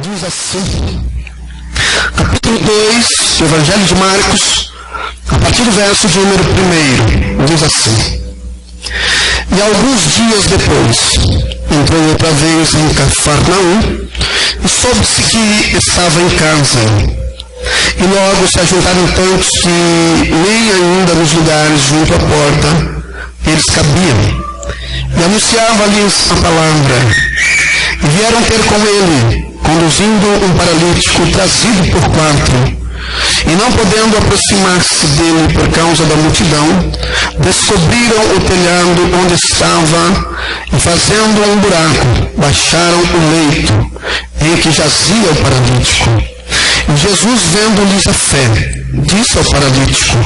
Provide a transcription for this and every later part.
diz assim, capítulo 2 do Evangelho de Marcos, a partir do verso de número 1, diz assim: E alguns dias depois, entrou outra vez em Cafarnaum, e soube-se que estava em casa. E logo se ajuntaram tantos que nem ainda nos lugares junto à porta eles cabiam. E anunciava-lhes a palavra. E vieram ter com ele, conduzindo um paralítico trazido por 4. E não podendo aproximar-se dele por causa da multidão, descobriram o telhado onde estava e, fazendo um buraco, baixaram o leito em que jazia o paralítico. E Jesus, vendo-lhes a fé, disse ao paralítico: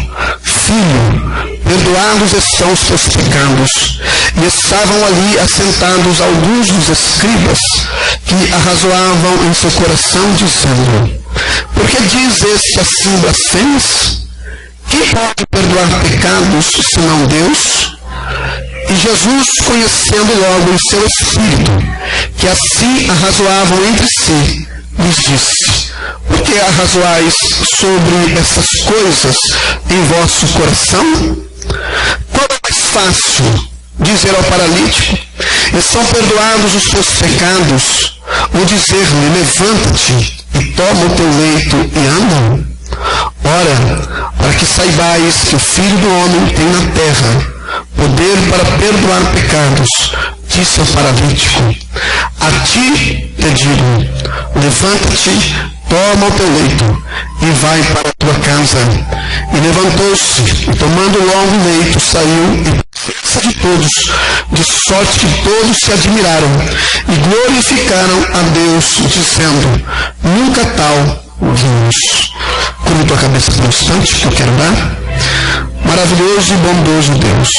Filho, perdoados estão os teus pecados. E estavam ali assentados alguns dos escribas que arrazoavam em seu coração, dizendo: Por que diz este assim blasfemas? Quem pode perdoar pecados, senão Deus? E Jesus, conhecendo logo em seu espírito, que assim arrazoavam entre si, lhes disse: Por que arrazoais sobre essas coisas em vosso coração? Qual é mais fácil, dizer ao paralítico: Estão perdoados os teus pecados, ou dizer-lhe: Levanta-te e toma o teu leito e anda? Ora, para que saibais que o Filho do Homem tem na terra poder para perdoar pecados, disse ao paralítico: A ti te digo, levanta-te, toma o teu leito e vai para a tua casa. E levantou-se, e tomando logo o leito, saiu em presença de todos, de sorte que todos se admiraram e glorificaram a Deus, dizendo: Nunca tal vimos. Curva tua cabeça por um instante, que eu quero orar. Maravilhoso e bondoso Deus,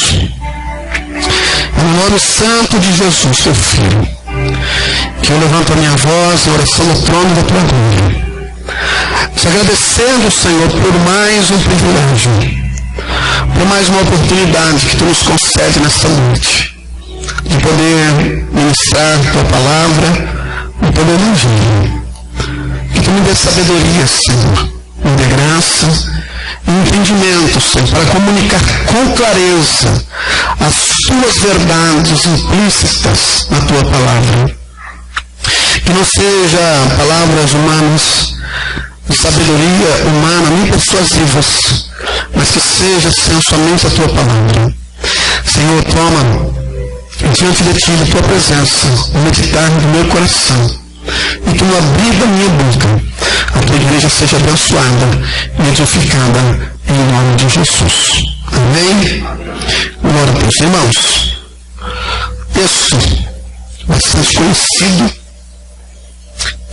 no nome santo de Jesus, teu Filho, que eu levanto a minha voz em oração no trono da tua glória, te agradecendo, Senhor, por mais um privilégio, por mais uma oportunidade que tu nos concede nesta noite, de poder ministrar tua palavra, de poder ouvir. Que tu me dê sabedoria, Senhor, me dê graça e entendimento, Senhor, para comunicar com clareza as tuas verdades implícitas na tua palavra. Que não seja palavras humanas, de sabedoria humana, nem persuasivas, mas que seja, Senhor, somente a tua palavra. Senhor, toma diante de ti, da tua presença, o meditar do meu coração, e que no abrir da minha boca a tua igreja seja abençoada e edificada em nome de Jesus. Amém? Glória a Deus. Irmãos, texto bastante conhecido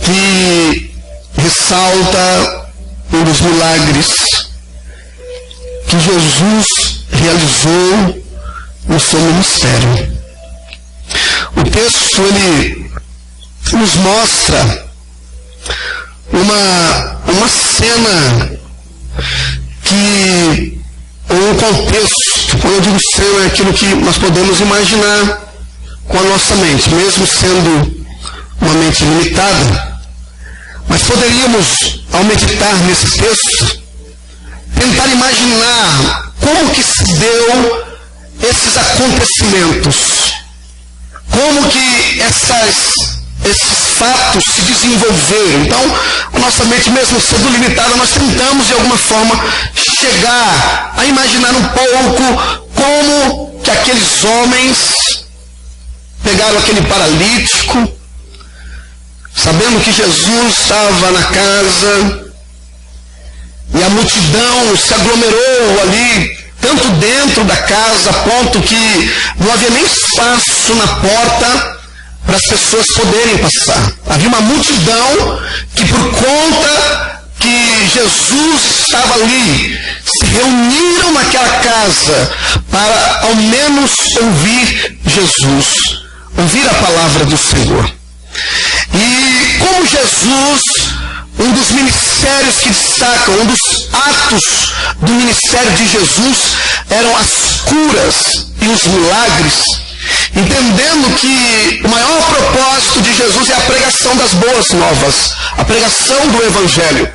que ressalta um dos milagres que Jesus realizou no seu ministério. O texto, ele nos mostra uma cena que, ou um contexto, quando eu digo cena, é aquilo que nós podemos imaginar com a nossa mente, mesmo sendo uma mente limitada. Mas poderíamos, ao meditar nesse texto, tentar imaginar como que se deu esses acontecimentos, como que esses fatos se desenvolveram. Então, a nossa mente, mesmo sendo limitada, nós tentamos de alguma forma chegar a imaginar um pouco como que aqueles homens pegaram aquele paralítico, sabendo que Jesus estava na casa, e a multidão se aglomerou ali, tanto dentro da casa, a ponto que não havia nem espaço na porta para as pessoas poderem passar. Havia uma multidão que, por conta que Jesus estava ali, se reuniram naquela casa para ao menos ouvir Jesus, ouvir a palavra do Senhor. E como Jesus, um dos ministérios que destacam, um dos atos do ministério de Jesus eram as curas e os milagres, entendendo que o maior propósito de Jesus é a pregação das boas novas, a pregação do Evangelho.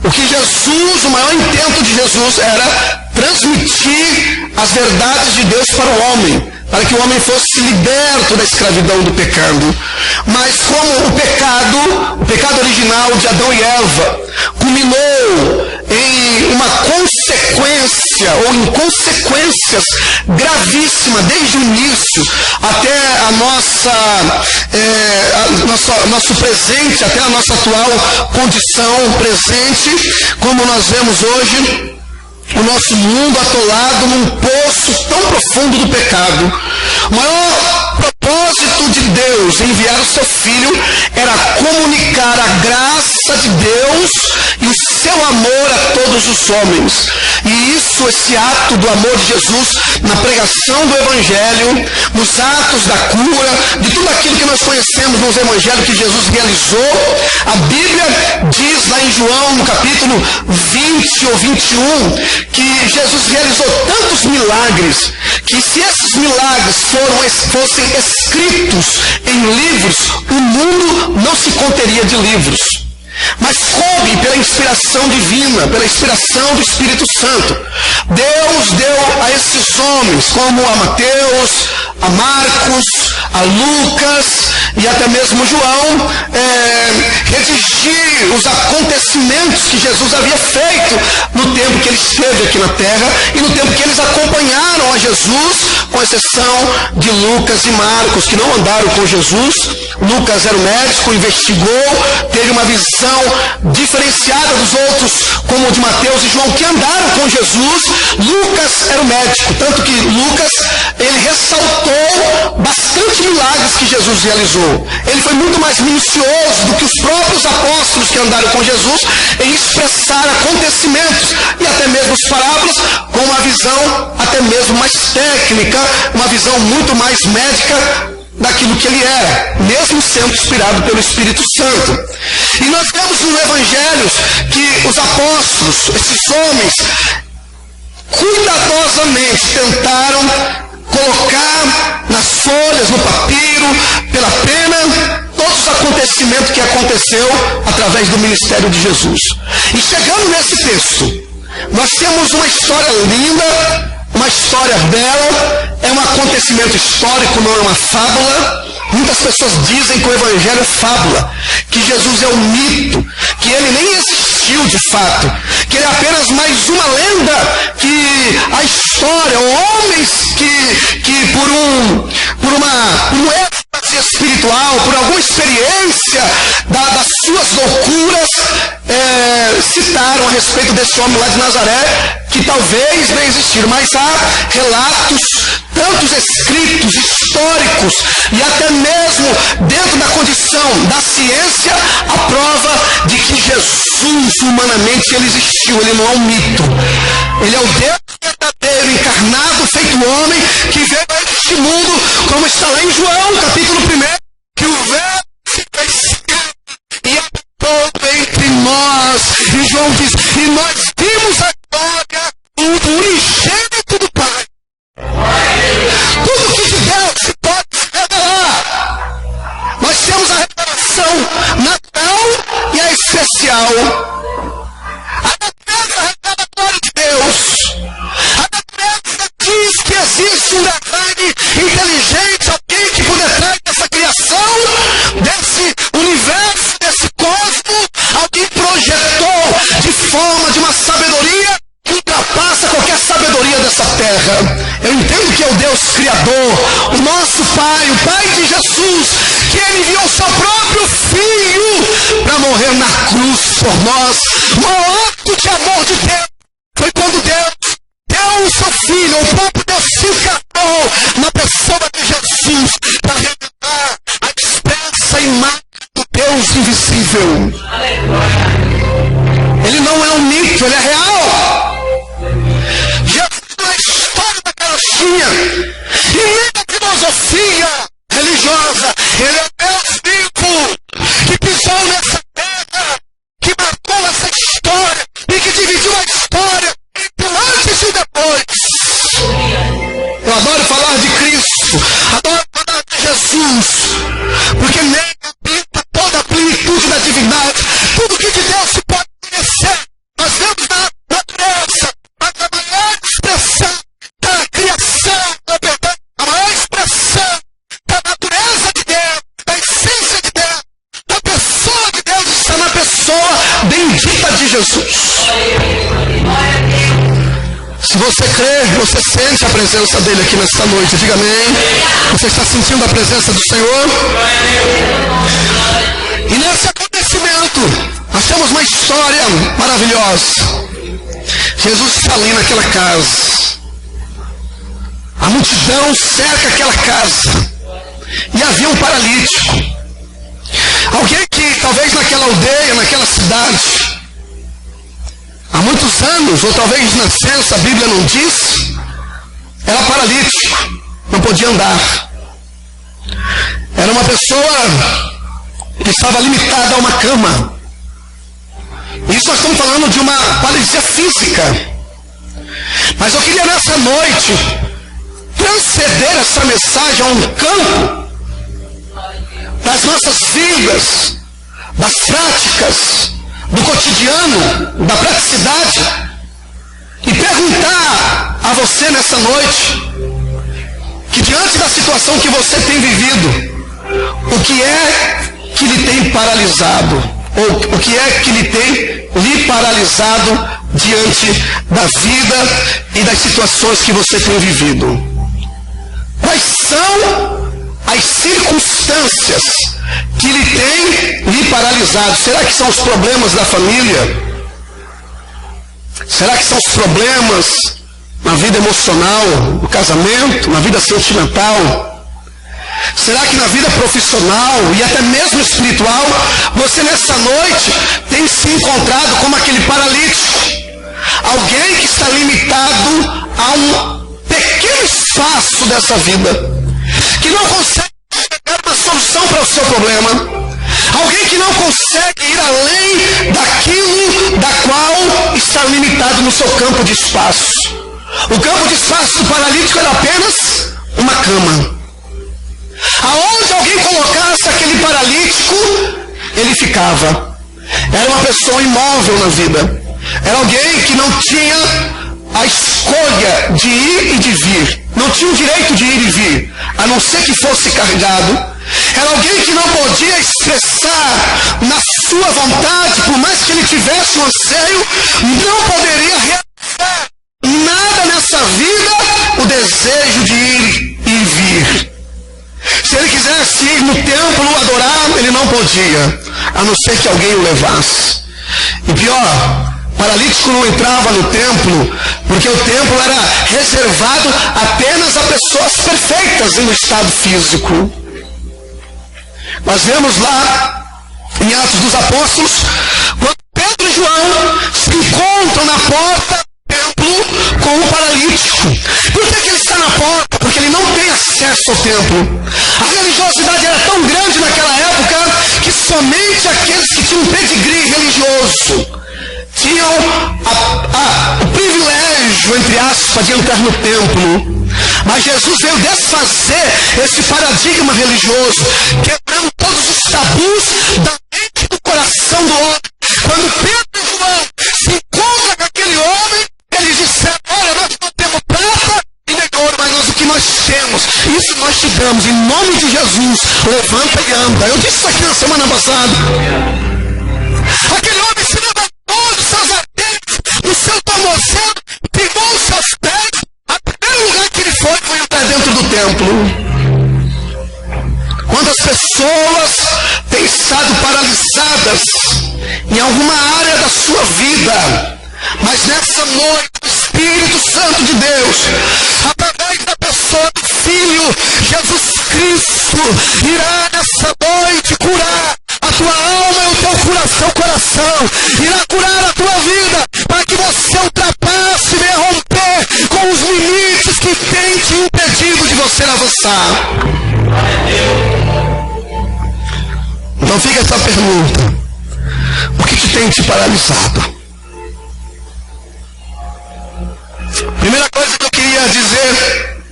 O maior intento de Jesus era transmitir as verdades de Deus para o homem, para que o homem fosse liberto da escravidão do pecado. Mas como o pecado original de Adão e Eva, culminou em uma consequência, ou em consequências gravíssimas, desde o início até nosso presente, até a nossa atual condição presente, como nós vemos hoje, o nosso mundo atolado num poço tão profundo do pecado. O maior propósito de Deus em enviar o seu Filho era comunicar a graça de Deus e o seu amor a todos os homens. E esse ato do amor de Jesus na pregação do Evangelho, nos atos da cura, de tudo aquilo que nós conhecemos nos Evangelhos que Jesus realizou, a Bíblia diz lá em João, no capítulo 20 ou 21, que Jesus realizou tantos milagres, que se esses milagres fossem escritos em livros, o mundo não se conteria de livros. Mas coube pela inspiração divina, pela inspiração do Espírito Santo. Deus deu a esses homens, como a Mateus, a Marcos, a Lucas e até mesmo João, redigir os acontecimentos que Jesus havia feito no tempo que ele esteve aqui na terra e no tempo que eles acompanharam a Jesus, com exceção de Lucas e Marcos, que não andaram com Jesus. Lucas era o médico, investigou, teve uma visão diferenciada dos outros, como o de Mateus e João, que andaram com Jesus. Lucas era o médico, tanto que Lucas, ele ressaltou bastante milagres que Jesus realizou. Ele foi muito mais minucioso do que os próprios apóstolos que andaram com Jesus em expressar acontecimentos e até mesmo as parábolas com uma visão até mesmo mais técnica, uma visão muito mais médica daquilo que ele era, mesmo sendo inspirado pelo Espírito Santo. E nós vemos nos Evangelhos que os apóstolos, esses homens, cuidadosamente tentaram colocar nas folhas, no papiro, pela pena, todos os acontecimentos que aconteceu através do ministério de Jesus. E chegando nesse texto, nós temos uma história linda, uma história bela, é um acontecimento histórico, não é uma fábula. Muitas pessoas dizem que o Evangelho é fábula, que Jesus é um mito, que ele nem existiu de fato, que ele é apenas mais uma lenda, que a história, homens que por um êxtase espiritual, por alguma experiência das suas loucuras, citaram a respeito desse homem lá de Nazaré, que talvez não existiram, mas há relatos, tantos escritos, históricos, e até mesmo dentro da condição da ciência, a prova de que Jesus, humanamente, ele existiu, ele não é um mito. Ele é o Deus verdadeiro, encarnado, feito homem, que veio a este mundo, como está lá em João, capítulo 1, que o Verbo se fez carne e habitou entre nós. E João diz, e nós vimos a glória do unigênito do Pai. Tudo que de Deus se pode revelar. Nós temos a revelação natural e a especial. A natureza revela a glória de Deus. A natureza diz que existe um design inteligente, alguém que por detrás dessa criação, desse universo, desse cosmos, alguém projetou de forma de uma sabedoria que ultrapassa qualquer sabedoria dessa terra. Eu entendo que é o Deus Criador, o nosso Pai, o Pai de Jesus, que ele enviou seu próprio Filho para morrer na cruz por nós. O ato de amor de Deus foi quando Deus deu o seu Filho, o próprio Deus se encarnou na pessoa de Jesus para revelar a expressa imagem do Deus invisível. Ele não é um mito, ele é real. Jesus não é história da carochinha e nem da filosofia religiosa. Ele é Deus vivo que pisou nessa terra, que marcou essa história e que dividiu a história entre o antes e o depois. Eu adoro falar de Cristo. A Jesus. Se você crê, você sente a presença dele aqui nesta noite. Diga amém. Você está sentindo a presença do Senhor? E nesse acontecimento, nós temos uma história maravilhosa. Jesus está ali naquela casa. A multidão cerca aquela casa. E havia um paralítico. Alguém que talvez naquela aldeia, naquela cidade, há muitos anos, ou talvez nascença, a Bíblia não diz, era paralítico, não podia andar. Era uma pessoa que estava limitada a uma cama. Isso nós estamos falando de uma paralisia física. Mas eu queria nessa noite transcender essa mensagem a um campo das nossas vidas, das práticas, do cotidiano, da praticidade, e perguntar a você nessa noite, que diante da situação que você tem vivido, o que é que lhe tem paralisado, ou o que é que lhe tem lhe paralisado diante da vida e das situações que você tem vivido. Quais são as circunstâncias que lhe têm lhe paralisado? Será que são os problemas da família? Será que são os problemas na vida emocional, no casamento, na vida sentimental? Será que na vida profissional e até mesmo espiritual, você nessa noite tem se encontrado como aquele paralítico? Alguém que está limitado a um pequeno espaço dessa vida, que não consegue chegar uma solução para o seu problema. Alguém que não consegue ir além daquilo da qual está limitado no seu campo de espaço. O campo de espaço do paralítico era apenas uma cama. Aonde alguém colocasse aquele paralítico, ele ficava. Era uma pessoa imóvel na vida. Era alguém que não tinha a escolha de ir e de vir. Não tinha o direito de ir e vir, a não ser que fosse carregado. Era alguém que não podia expressar na sua vontade, por mais que ele tivesse um anseio, não poderia realizar nada nessa vida, o desejo de ir e vir. Se ele quisesse ir no templo adorar, ele não podia, a não ser que alguém o levasse. E pior, paralítico não entrava no templo, porque o templo era reservado apenas a pessoas perfeitas em estado físico. Nós vemos lá em Atos dos Apóstolos, quando Pedro e João se encontram na porta do templo com um paralítico. Por que ele está na porta? Porque ele não tem acesso ao templo. A religiosidade era tão grande naquela época que somente aqueles que tinham um pedigree religioso tinham o privilégio, entre aspas, de entrar no templo. Mas Jesus veio desfazer esse paradigma religioso, quebrando todos os tabus da mente e do coração do homem. Quando Pedro e João se encontram com aquele homem, eles disseram: olha, nós não temos prata e nem ouro, mas o que nós temos, isso nós te damos, em nome de Jesus, levanta e anda. Eu disse isso aqui na semana passada. Aquele homem se levantou dos seus arqueiros, do seu tornozelo, pegou os seus pés, o primeiro lugar que ele foi entrar dentro do templo. Quantas pessoas têm estado paralisadas em alguma área da sua vida, mas nessa noite o Espírito Santo de Deus, através da pessoa do Filho Jesus Cristo, irá nessa noite curar a tua alma e o teu coração, irá curar a tua vida, para que você ultrapasse e venha romper com os limites que tem te impedido de você avançar. Então fica essa pergunta: o que tem te paralisado? Primeira coisa que eu queria dizer: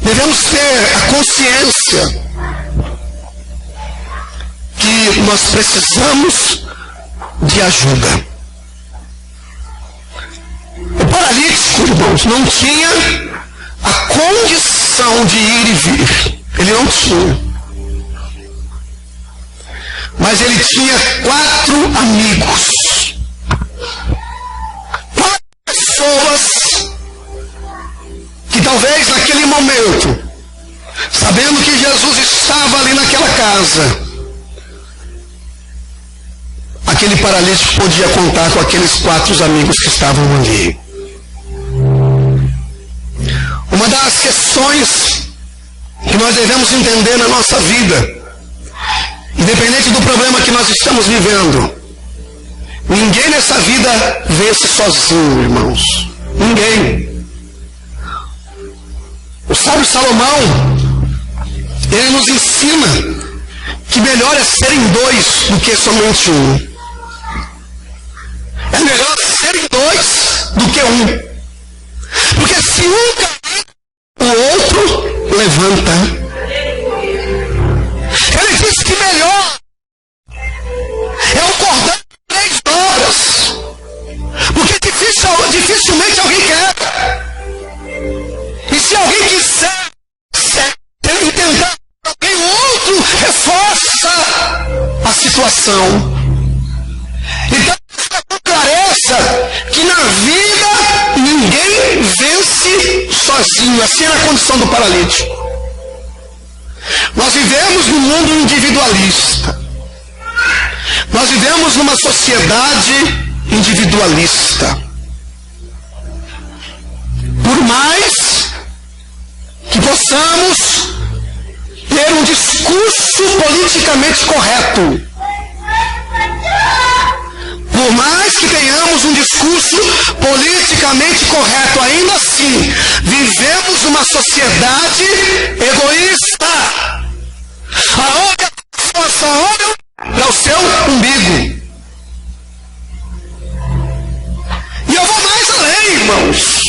devemos ter a consciência que nós precisamos de ajuda. O paralítico, irmãos, não tinha a condição de ir e vir. Ele não tinha. Mas ele tinha 4 amigos. 4 pessoas que talvez naquele momento, sabendo que Jesus estava ali naquela casa, aquele paralítico podia contar com aqueles 4 amigos que estavam ali. Uma das questões que nós devemos entender na nossa vida, independente do problema que nós estamos vivendo, ninguém nessa vida vence sozinho, irmãos. Ninguém. O sábio Salomão, ele nos ensina que melhor é serem 2 do que somente um. É melhor serem 2 do que um. Porque se um cair, o outro levanta. Ele diz que melhor é o cordão de 3 dobras. Porque dificilmente alguém quebra. E se alguém quiser tentar alguém, o outro reforça a situação. Então, clareza que na vida ninguém vence sozinho. Assim é a condição do paralítico. Nós vivemos num mundo individualista. Nós vivemos numa sociedade individualista. Por mais que possamos ter um discurso politicamente correto, por mais que tenhamos um discurso politicamente correto, ainda assim, vivemos numa sociedade egoísta, aonde as pessoas só olham para o seu umbigo. E eu vou mais além, irmãos,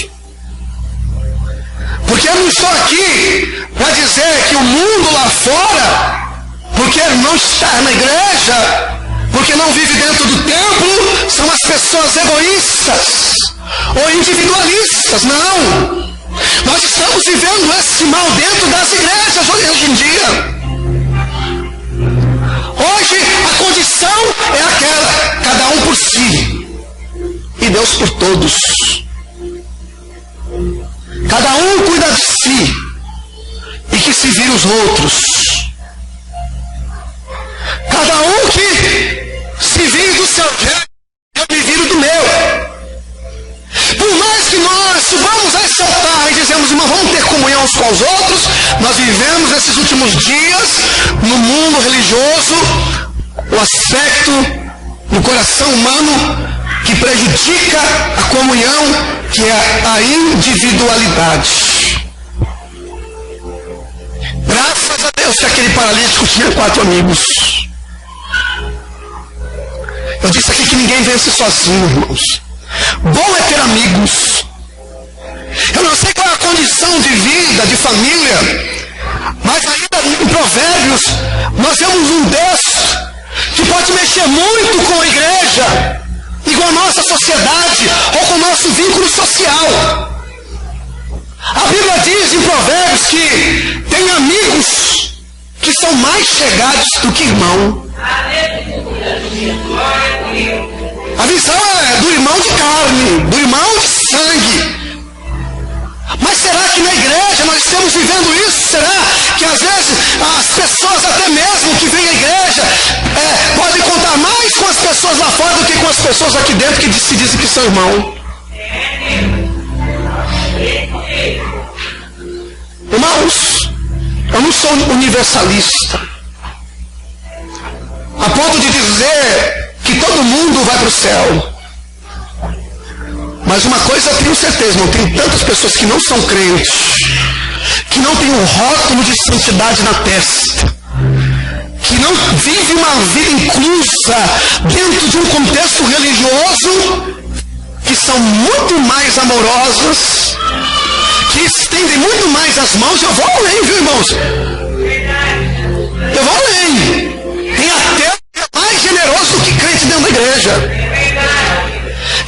porque eu não estou aqui para dizer que o mundo lá fora, porque não está na igreja, porque não vive dentro do templo, são as pessoas egoístas ou individualistas. Não. Nós estamos vivendo esse mal dentro das igrejas hoje em dia. Hoje a condição é aquela, cada um por si e Deus por todos. Cada um cuida de si e que se vire os outros. Cada um que se vire do seu jeito, eu me viro do meu. Por mais que nós subamos a esse altar e dizemos, irmão, vamos ter comunhão uns com os outros, nós vivemos esses últimos dias no mundo religioso o aspecto no coração humano que prejudica a comunhão, que é a individualidade. Graças a Deus que aquele paralítico tinha 4 amigos. Eu disse aqui que ninguém vence sozinho, irmãos. Bom é ter amigos. Eu não sei qual é a condição de vida, de família, mas ainda em Provérbios nós vemos um Deus que pode mexer muito com a igreja e com a nossa sociedade ou com o nosso vínculo social. A Bíblia diz em Provérbios que tem amigos que são mais chegados do que irmão. A visão é do irmão de carne, do irmão de sangue. Mas será que na igreja nós estamos vivendo isso? Será que às vezes as pessoas até mesmo que vêm à igreja podem contar mais com as pessoas lá fora do que com as pessoas aqui dentro que se dizem que são irmão? Irmãos, eu não sou universalista a ponto de dizer que todo mundo vai para o céu. Mas uma coisa eu tenho certeza, não tem tantas pessoas que não são crentes, que não tem um rótulo de santidade na testa, que não vive uma vida inclusa dentro de um contexto religioso, que são muito mais amorosas, que estendem muito mais as mãos. Eu vou além, viu, irmãos? Eu vou além. Tem até mais generoso do que crente dentro da igreja.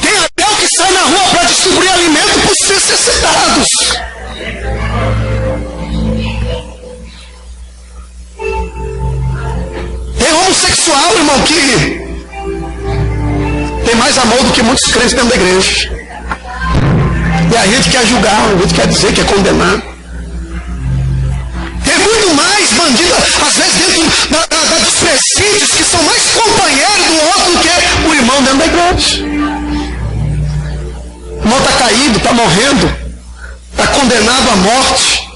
Tem até o que sai na rua para distribuir alimento para os necessitados. Tem homossexual, irmão, que tem mais amor do que muitos crentes dentro da igreja. E a gente quer julgar, a gente quer dizer, quer condenar. Tem muito mais bandido, às vezes dentro dos presídios, que são mais companheiros do outro do que o irmão dentro da igreja. O irmão está caído, está morrendo, está condenado à morte.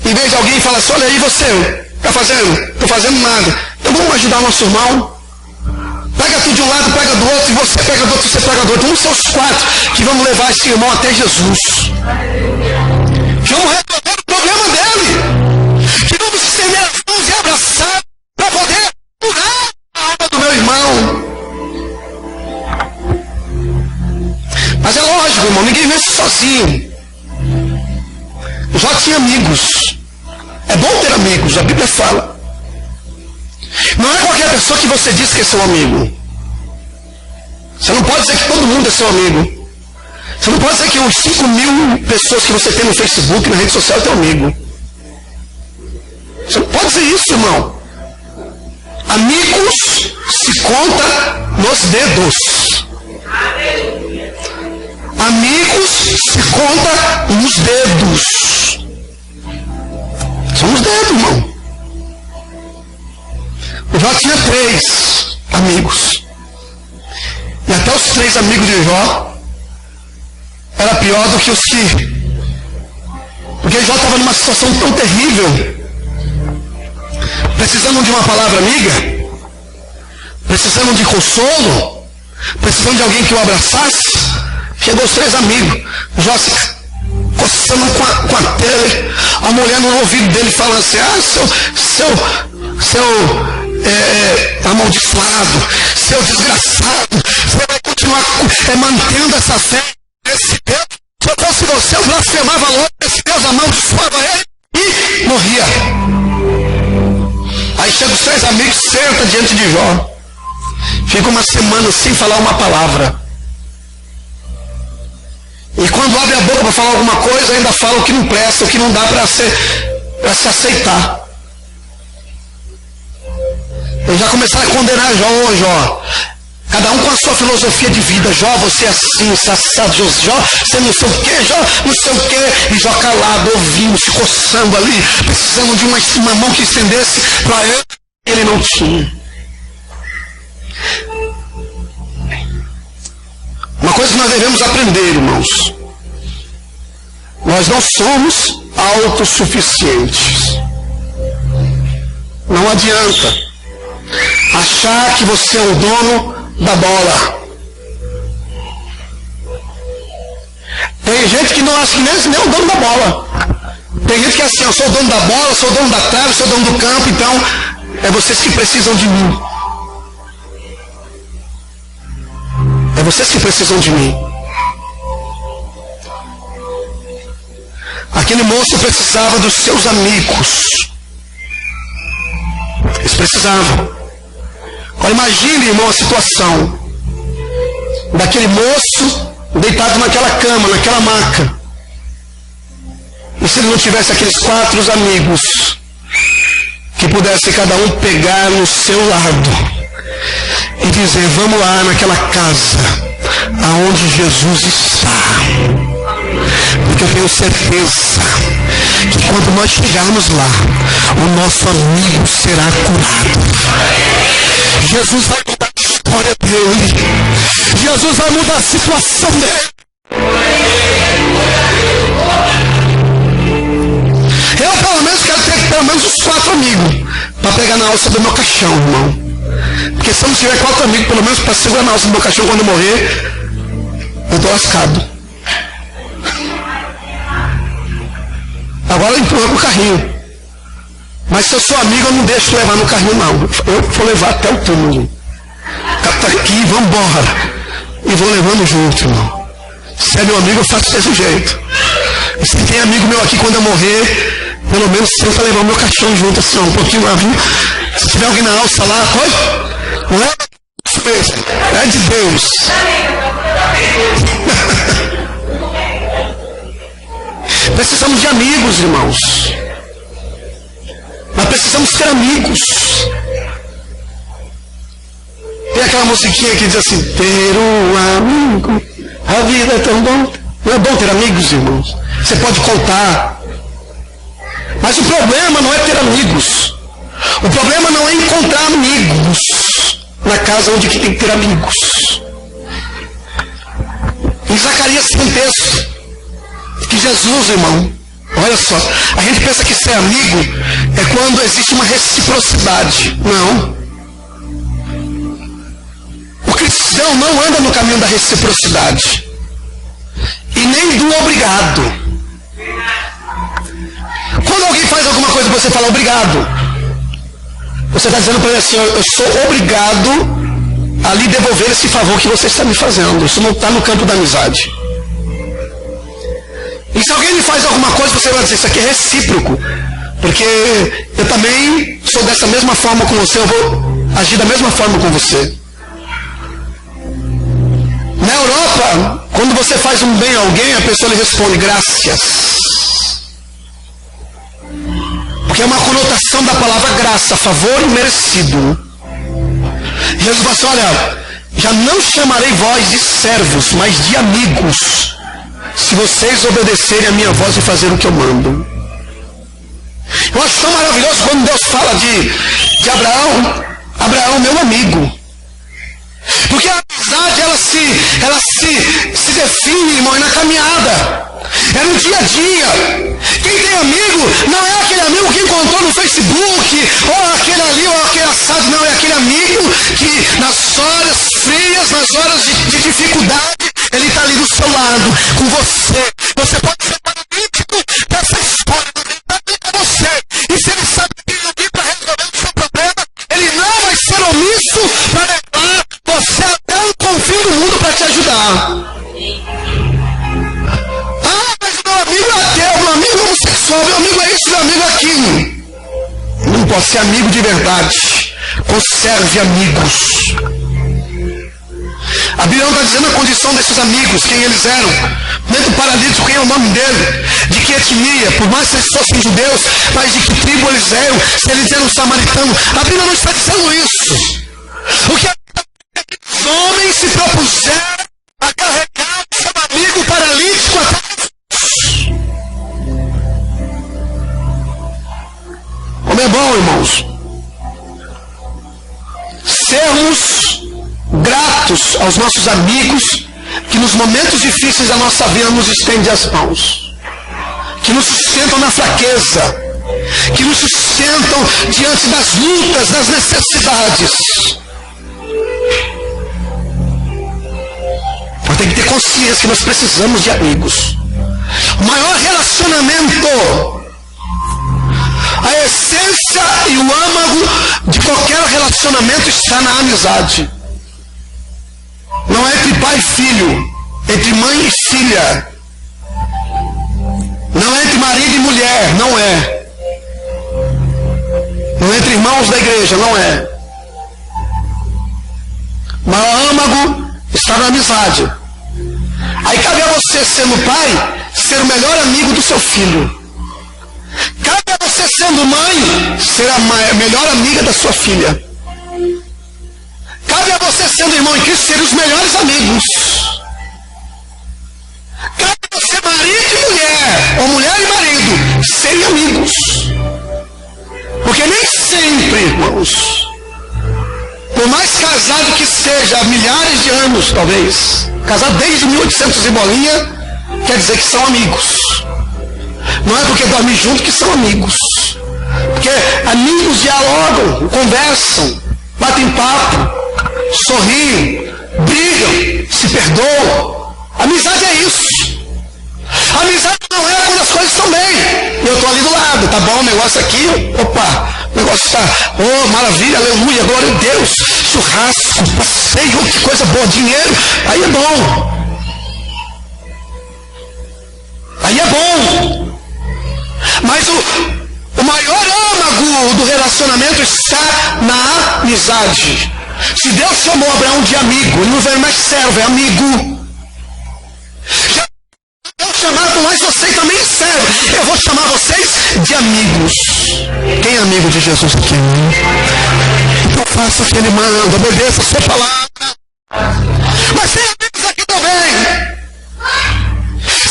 Em vez de alguém falar assim, olha aí você, está fazendo? Estou fazendo nada. Então vamos ajudar o nosso irmão. Pega tu de um lado, pega do outro, e você pega do outro, você pega do outro. Vamos ser os 4 que vamos levar esse irmão até Jesus. Que vamos resolver o problema dele. Que vamos estender as mãos e abraçar para poder curar a alma do meu irmão. Mas é lógico, irmão, ninguém vê isso sozinho. Jó tinha amigos. É bom ter amigos, a Bíblia fala. Não é qualquer pessoa que você diz que é seu amigo. Você não pode dizer que todo mundo é seu amigo. Você não pode dizer que os 5.000 pessoas que você tem no Facebook, na rede social, é teu amigo. Você não pode dizer isso, irmão. Amigos se conta nos dedos. Amigos se conta nos dedos. São os dedos, irmão. Jó tinha 3 amigos. E até os 3 amigos de Jó era pior do que os que... Porque Jó estava numa situação tão terrível, precisando de uma palavra amiga, precisando de consolo, precisando de alguém que o abraçasse. Chegou os 3 amigos. Jó se coçando com a tela, a mulher no ouvido dele falando assim, seu amaldiçoado, seu desgraçado, você vai continuar mantendo essa fé nesse Deus. Se eu fosse você, eu blasfemava logo esse Deus, amaldiçoava ele e morria. Aí chega os 3 amigos, senta diante de Jó, fica uma semana sem falar uma palavra, e quando abre a boca para falar alguma coisa, ainda fala o que não presta, o que não dá para se aceitar. Eu já começaram a condenar Jó, Jó. Cada um com a sua filosofia de vida. Jó, você é assim, você é assado. Jó, você não sei o que, Jó, não sei o que. E Jó calado, ouvindo, se coçando ali, precisando de uma mão que estendesse para ele. Ele não tinha. Uma coisa que nós devemos aprender, irmãos. Nós não somos autossuficientes. Não adianta achar que você é o dono da bola. Tem gente que não acha que nem é o dono da bola. Tem gente que é assim, eu sou o dono da bola, sou o dono da trave, sou o dono do campo, então é vocês que precisam de mim. É vocês que precisam de mim. Aquele moço precisava dos seus amigos. Eles precisavam. Agora imagine, irmão, a situação daquele moço deitado naquela cama, naquela maca. E se ele não tivesse aqueles 4 amigos que pudesse cada um pegar no seu lado e dizer, vamos lá naquela casa aonde Jesus está. Porque eu tenho certeza que quando nós chegarmos lá, o nosso amigo será curado. Jesus vai mudar a história dele. Jesus vai mudar a situação dele. Eu pelo menos quero ter pelo menos uns 4 amigos para pegar na alça do meu caixão, irmão. Porque se eu não tiver 4 amigos, pelo menos para segurar na alça do meu caixão quando eu morrer, eu estou lascado. Agora empurra pro carrinho. Mas se eu sou amigo, eu não deixo levar no carrinho, não. Eu vou levar até o túmulo. Tá aqui, vamos embora. E vou levando junto, irmão. Se é meu amigo, eu faço desse jeito. E se tem amigo meu aqui, quando eu morrer, pelo menos tenta levar o meu caixão junto, assim, um pouquinho lá, viu? Se tiver alguém na alça lá, pode? Leva isso mesmo. É de Deus. Precisamos de amigos, irmãos. Nós precisamos ter amigos. aquela musiquinha que diz assim, ter um amigo, a vida é tão bom. Não é bom ter amigos, irmãos? Você pode contar. Mas o problema não é ter amigos. O problema não é encontrar amigos na casa onde tem que ter amigos. Em Zacarias tem um texto que Jesus, irmão, olha só, a gente pensa que ser amigo é quando existe uma reciprocidade. Não. O cristão não anda no caminho da reciprocidade e nem do obrigado. Quando alguém faz alguma coisa e você fala obrigado, você está dizendo para ele assim, eu sou obrigado a lhe devolver esse favor que você está me fazendo. Isso não está no campo da amizade. E se alguém lhe faz alguma coisa, você vai dizer, isso aqui é recíproco, porque eu também sou dessa mesma forma com você, eu vou agir da mesma forma com você. Na Europa, quando você faz um bem a alguém, a pessoa lhe responde, graças. Porque é uma conotação da palavra graça, favor imerecido. Jesus falou assim, olha, já não chamarei vós de servos, mas de amigos, se vocês obedecerem a minha voz e fazerem o que eu mando. Eu acho tão maravilhoso quando Deus fala de Abraão, Abraão, meu amigo. Porque a amizade, ela se define, irmão, na caminhada. É no dia a dia. Quem tem amigo não é aquele amigo que encontrou no Facebook, ou aquele ali, ou aquele assado, não, é aquele amigo que nas horas frias, nas horas de dificuldade, ele está ali do seu lado, com você. Você pode ser paralítico dessa história, ele está ali com você. E se ele sabe que ele vem para resolver o seu problema, ele não vai ser omisso para levar você até o confim do mundo para te ajudar. Meu amigo é ateu, meu amigo é homossexual, meu amigo é isso, meu amigo é aquilo. Não pode ser amigo de verdade. Conserve amigos. A Bíblia está dizendo a condição desses amigos, quem eles eram. Nem do paralítico, quem é o nome dele, de que etnia, por mais que eles fossem judeus, mas de que tribo eles eram, se eles eram samaritanos. A Bíblia não está dizendo isso. O que os homens se propuseram a carregar o seu amigo paralítico até como é bom, irmãos, sermos gratos aos nossos amigos que nos momentos difíceis da nossa vida nos estendem as mãos, que nos sustentam na fraqueza, que nos sustentam diante das lutas, das necessidades. Nós temos que ter consciência que nós precisamos de amigos. O maior relacionamento, a essência e o âmago de qualquer relacionamento está na amizade. Não é entre pai e filho, entre mãe e filha. Não é entre marido e mulher, não é. Não é entre irmãos da igreja, não é. O maior âmago está na amizade. Aí cabe a você, sendo pai, ser o melhor amigo do seu filho. Cabe a você, sendo mãe, ser a melhor amiga da sua filha. Cabe a você, sendo irmão em Cristo, ser os melhores amigos. Cabe a você, marido e mulher, ou mulher e marido, serem amigos. Porque nem sempre, irmãos, por mais casado que seja, há milhares de anos, talvez, casado desde 1800 e bolinha, quer dizer que são amigos. Não é porque dormem juntos que são amigos. Porque amigos dialogam, conversam, batem papo, sorriem, brigam, se perdoam. Amizade é isso. Amizade não é quando as coisas estão bem. Eu estou ali do lado, tá bom o negócio aqui, opa, o negócio está, oh, maravilha, aleluia, glória a Deus, churrasco, passeio, que coisa boa, dinheiro, aí é bom. Aí é bom. Mas o maior âmago do relacionamento está na amizade. Se Deus chamou Abraão de amigo, ele não veio mais servo, é amigo. Já Deus chamado, mas vocês também servem. Eu vou chamar vocês de amigos. Quem é amigo de Jesus aqui? Então faça o que ele manda, obedeça a sua palavra. Mas tem amigos aqui também.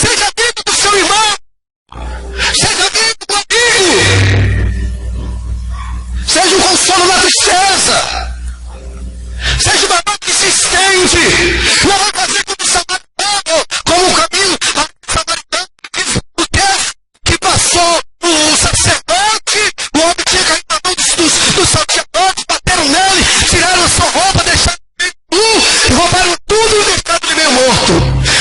Seja amigo do seu irmão. Seja amigo do amigo. Seja um consolo na tristeza. Seja uma mão que se estende. Não vai fazer como o samaritano, como o caminho samaritano que passou o sacerdote. O homem tinha caído na mão dos sacerdotes, bateram nele, tiraram a sua roupa, deixaram ele nu, roubaram tudo e deixaram ele meio morto.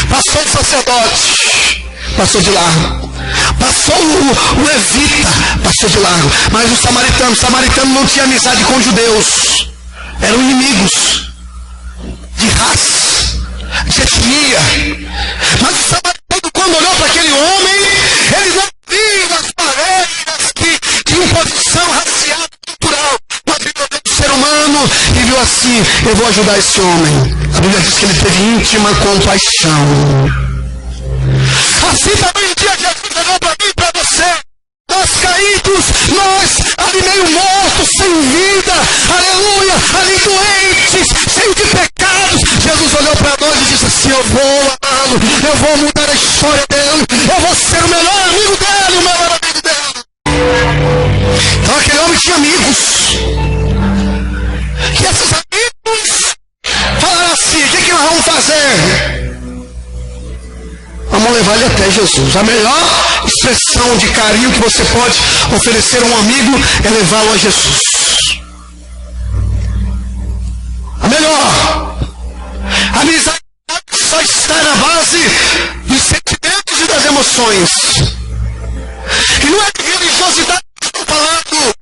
Passou o sacerdote, passou de largo. Passou o levita, passou de largo. Mas o samaritano não tinha amizade com os judeus. Eram inimigos de raça, de etnia. Mas o samaritano, quando olhou para aquele homem, ele não viu as barreiras que tinham posição racial, cultural, mas ele olhou para o ser humano e viu assim: eu vou ajudar esse homem. A Bíblia diz que ele teve íntima compaixão. Assim também um dia Jesus olhou para mim e para você. Nós caídos, nós ali meio mortos, sem vida, aleluia, ali doentes, cheios de pecados. Jesus olhou para nós e disse assim: eu vou amá-lo, eu vou mudar a história dele, eu vou ser o melhor amigo dele, o melhor amigo dele. Então aquele homem tinha amigos. E esses amigos falaram assim: o que nós vamos fazer? Vamos levar ele até Jesus. A melhor expressão de carinho que você pode oferecer a um amigo é levá-lo a Jesus. A melhor. A amizade só está na base dos sentimentos e das emoções. E não é de religiosidade que eu estou falando.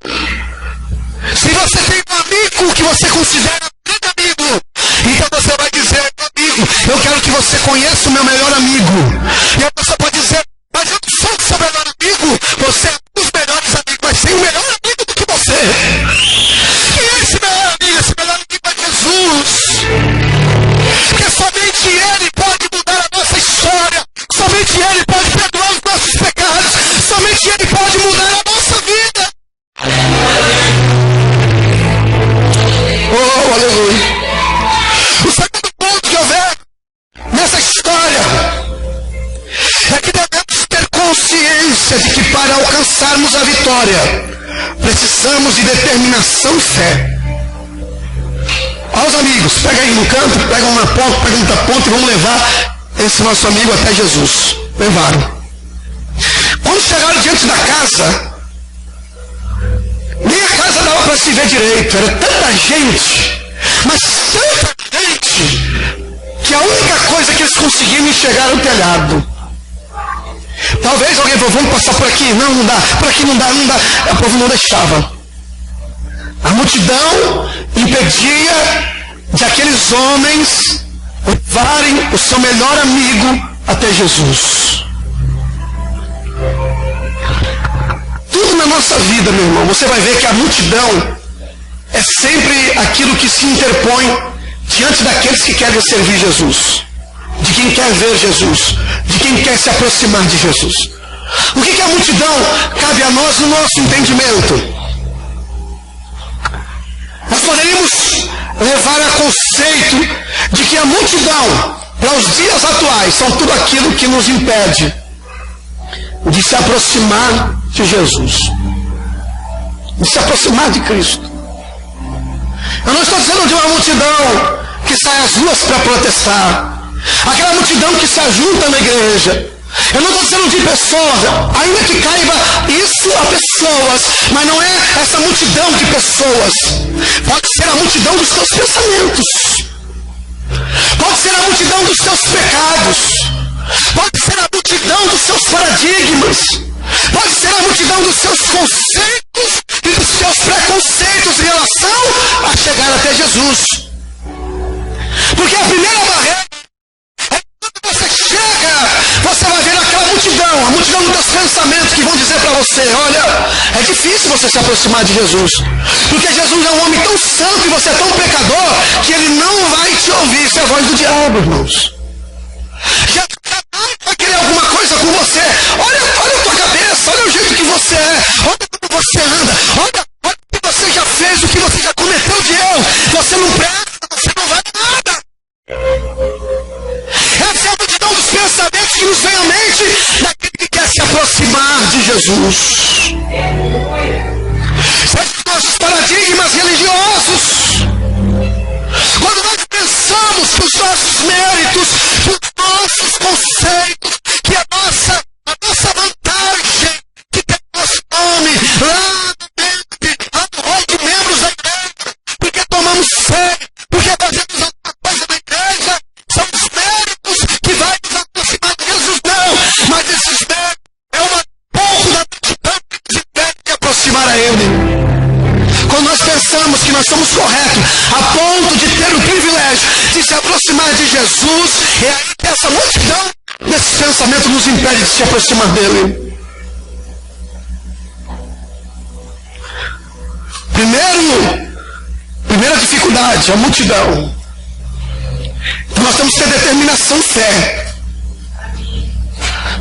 Se você tem um amigo que você considera um grande amigo, então você vai dizer: amigo, eu quero que você conheça o meu melhor amigo. E a pessoa pode dizer: mas eu não sou o seu melhor amigo. Você é um dos melhores amigos, mas tem um melhor amigo do que você. Quem é esse melhor amigo? Esse melhor amigo é Jesus. Porque somente Ele pode mudar a nossa história. Somente Ele pode perdoar os nossos pecados. Somente Ele pode mudar a nossa vida. Oh, aleluia. O segundo ponto que eu vejo nessa história é que devemos ter consciência de que para alcançarmos a vitória precisamos de determinação e fé. Aos amigos, pega aí no canto, pega uma ponta, pega outra ponta e vamos levar esse nosso amigo até Jesus. Levaram. Quando chegaram diante da casa, nem a casa dava para se ver direito. Era tanta gente, mas tanta gente, que a única coisa que eles conseguiam enxergar era o telhado. Talvez alguém falou: vamos passar por aqui. Não, não dá. Por aqui não dá. O povo não deixava. A multidão impedia de aqueles homens levarem o seu melhor amigo até Jesus. Tudo na nossa vida, meu irmão, você vai ver que a multidão é sempre aquilo que se interpõe diante daqueles que querem servir Jesus, de quem quer ver Jesus, de quem quer se aproximar de Jesus. O que é a multidão? Cabe a nós no nosso entendimento. Nós poderíamos levar a conceito de que a multidão, para os dias atuais, são tudo aquilo que nos impede de se aproximar de Jesus, de se aproximar de Cristo. Eu não estou dizendo de uma multidão que sai às ruas para protestar, aquela multidão que se ajunta na igreja. Eu não estou dizendo de pessoas, ainda que caiba isso a pessoas, mas não é essa multidão de pessoas. Pode ser a multidão dos teus pensamentos, pode ser a multidão dos teus pecados, pode ser a multidão dos seus paradigmas, pode ser a multidão dos seus conceitos e dos seus preconceitos em relação a chegar até Jesus. Porque a primeira barreira é que quando você chega, você vai ver aquela multidão, a multidão dos teus pensamentos que vão dizer para você: olha, é difícil você se aproximar de Jesus, porque Jesus é um homem tão santo e você é tão pecador que ele não vai te ouvir. Isso é a voz do diabo, irmãos. Jesus vai querer alguma coisa com você. Olha a tua cabeça, olha o jeito que você é, olha como você anda, olha o que você já fez, o que você já cometeu de erro. Você não presta, você não vai nada. Jesus. São nossos paradigmas religiosos. Quando nós pensamos que os nossos méritos, que os nossos conceitos, que a nossa vantagem, que tem nosso nome lá no rol de membros da igreja, porque tomamos fé, porque fazemos alguma coisa na igreja, são os méritos que vai nos aproximar de Jesus. Não, mas esses méritos é uma pouco da multidão que nos impede de aproximar a Ele. Quando nós pensamos que nós somos corretos a ponto de ter o privilégio de se aproximar de Jesus, é aí que essa multidão desse pensamento nos impede de se aproximar dele. Primeira dificuldade, a multidão. Então nós temos que ter determinação e fé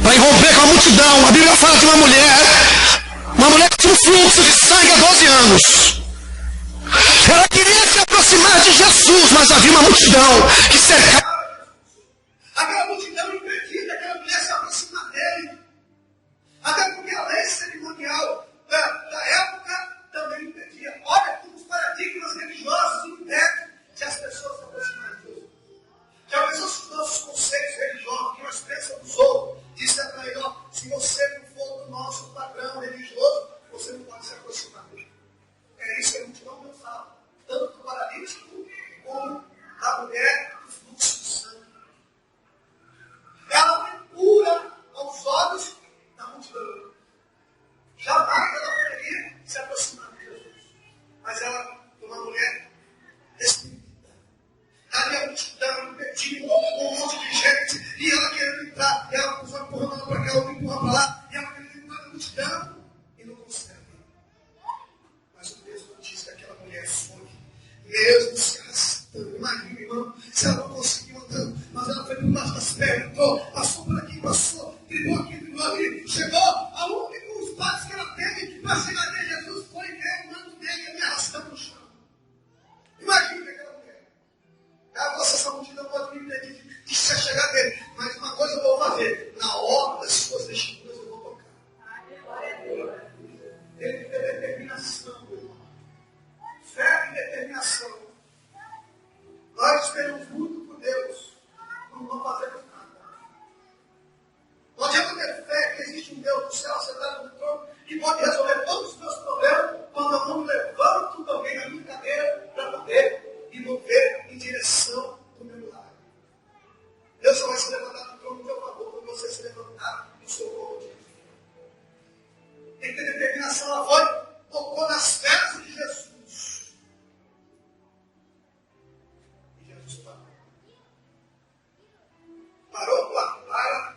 para romper com a multidão. A Bíblia fala de uma mulher que tinha um fluxo de sangue há 12 anos. Ela queria se aproximar de Jesus, mas havia uma multidão que cercava. Aquela multidão impedia que aquela mulher se aproximar dele. Até porque a lei cerimonial da época também impedia. Olha como os paradigmas religiosos impedem que as pessoas se aproximarem de Deus. Já pensou os nossos conceitos religiosos, que nós pensamos nos outros? Disse para ele, ó, se você não for do nosso padrão religioso, você não pode se aproximar dele. É isso que a multidão não fala. Tanto do paralítico como da mulher do fluxo de sangue. Ela foi pura aos olhos da multidão. Jamais ela poderia se aproximar de Jesus. Mas ela foi uma mulher despedida. Ali a multidão impedindo um monte de gente. E ela querendo entrar. E ela só empurrando ela para cá, ela empurrando para lá. E ela querendo entrar na multidão. E não consegue. Mas o texto diz que aquela mulher foi, mesmo se arrastando. Imagina, irmão, se ela não conseguiu andando, mas ela foi por baixo das pernas, entrou, passou por aqui, passou, dribou aqui, dribou ali, chegou ao único espaço que ela teve para chegar até Jesus, foi ver o manto dele me arrastando no chão. Imagina aquela mulher. Essa multidão pode me impedir de chegar dele, mas uma coisa eu vou fazer: na hora das suas vestiduras eu vou tocar. Ele tem determinação, irmão. Fé e determinação. Nós esperamos muito por Deus, não fazemos nada. Não adianta ter fé que existe um Deus do céu sentado no trono que pode resolver todos os meus problemas quando eu não me levanto também na minha cadeira para poder me mover em direção do meu milagre. Deus só vai se levantar do trono do teu favor quando você se levantar do seu corpo. Tem que ter determinação. Ela foi, tocou nas vestes de Jesus. E Jesus parou para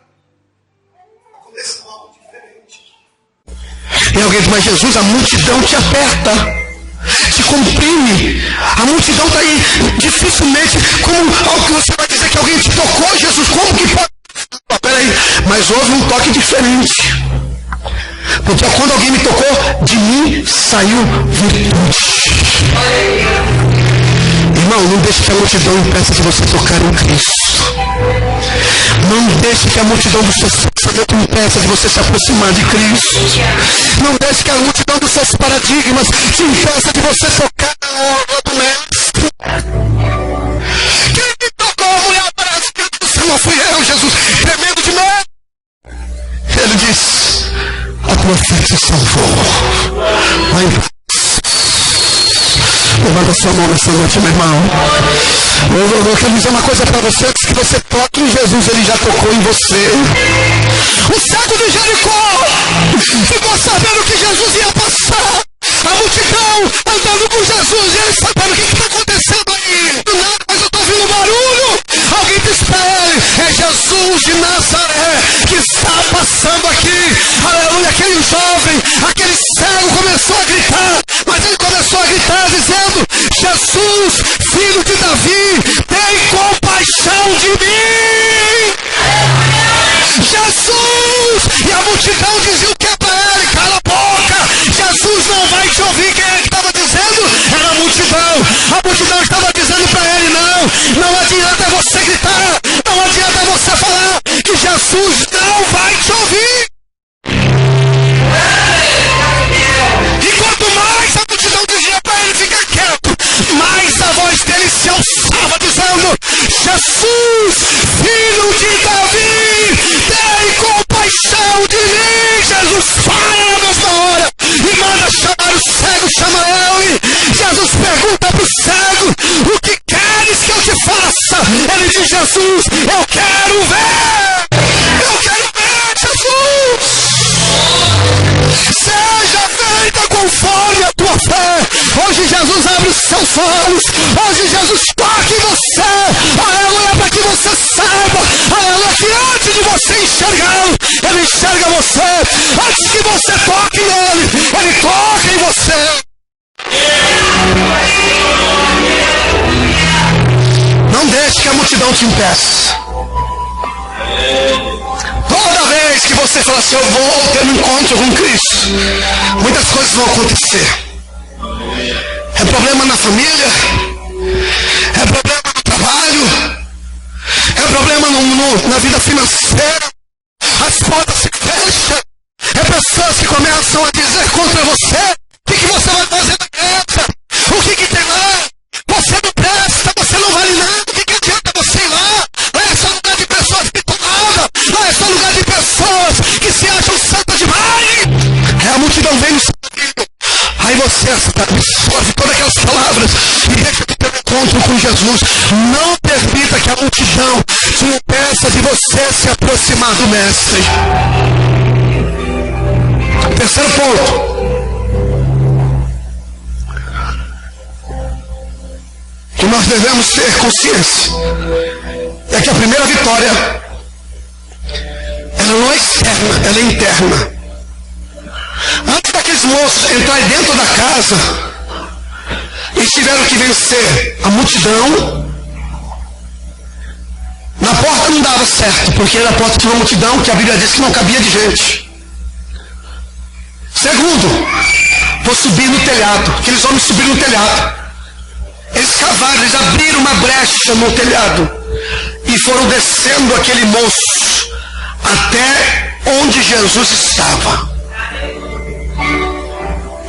acontecer algo diferente. E alguém diz: mas Jesus, a multidão te aperta, te comprime. A multidão está aí. Dificilmente, como algo que você vai dizer que alguém te tocou, Jesus, como que pode? Peraí, mas houve um toque diferente. Porque quando alguém me tocou, de mim saiu virtude. Irmão, não deixe que a multidão impeça de você tocar em Cristo. Não deixe que a multidão dos seus pensamentos impeça de você se aproximar de Cristo. Não deixe que a multidão dos seus paradigmas te impeça de você tocar na obra do Mestre. Quem me tocou, mulher? Parece que não fui eu, Jesus. Tremendo de medo. Ele disse: a tua fé te salvou. Levanta sua mão nessa noite, meu irmão. Eu quero dizer uma coisa para você: antes que você toque em Jesus, Ele já tocou em você. O cego de Jericó ficou sabendo que Jesus ia passar. A multidão andando com Jesus, e ele sabendo o que está acontecendo aí. Do nada, mas eu estou ouvindo barulho. Alguém disse para ele: é Jesus de Nazaré que está passando aqui. Aleluia. Aquele jovem, aquele cego começou a gritar, mas ele começou a gritar dizendo: Jesus, filho de Davi, tem compaixão de mim. Jesus! E a multidão dizia o que para ele? Cala a boca! Jesus não vai te ouvir. Quem é que estava dizendo? Era a multidão. A multidão estava dizendo para ele: não adianta você gritar, não adianta você falar, que Jesus não vai te ouvir. Jesus. Eu quero ver! Eu quero ver Jesus! Seja feita conforme a tua fé. Hoje Jesus abre os seus olhos. Hoje Jesus toca em você. Aleluia, para que você saiba. Aleluia, que antes de você enxergá-lo, Ele enxerga você. Antes que você toque nele, Ele toca em você. Não deixe que a multidão te impeça. Toda vez que você fala assim, eu vou ter um encontro com Cristo, muitas coisas vão acontecer. É problema na família, é problema no trabalho, é problema na vida financeira, as portas se fecham, é pessoas que começam a dizer contra você, o que você vai fazer na casa, o que tem lá, você não presta, você não vale nada, o que adianta você ir lá? Lá é só lugar de pessoas bitoladas, lá é só lugar de pessoas que se acham santas demais. A multidão vem no seu caminho. Aí você absorve todas aquelas palavras e deixa que teu encontro com Jesus. Não permita que a multidão te impeça de você se aproximar do Mestre. Terceiro ponto. Que nós devemos ter consciência é que a primeira vitória, ela não é externa, ela é interna. Antes daqueles moços entrarem dentro da casa, eles tiveram que vencer a multidão. Na porta não dava certo, porque na porta tinha uma multidão que a Bíblia diz que não cabia de gente. Segundo, vou subir no telhado. Aqueles homens subiram no telhado. Eles cavaram, eles abriram uma brecha no telhado e foram descendo aquele moço até onde Jesus estava.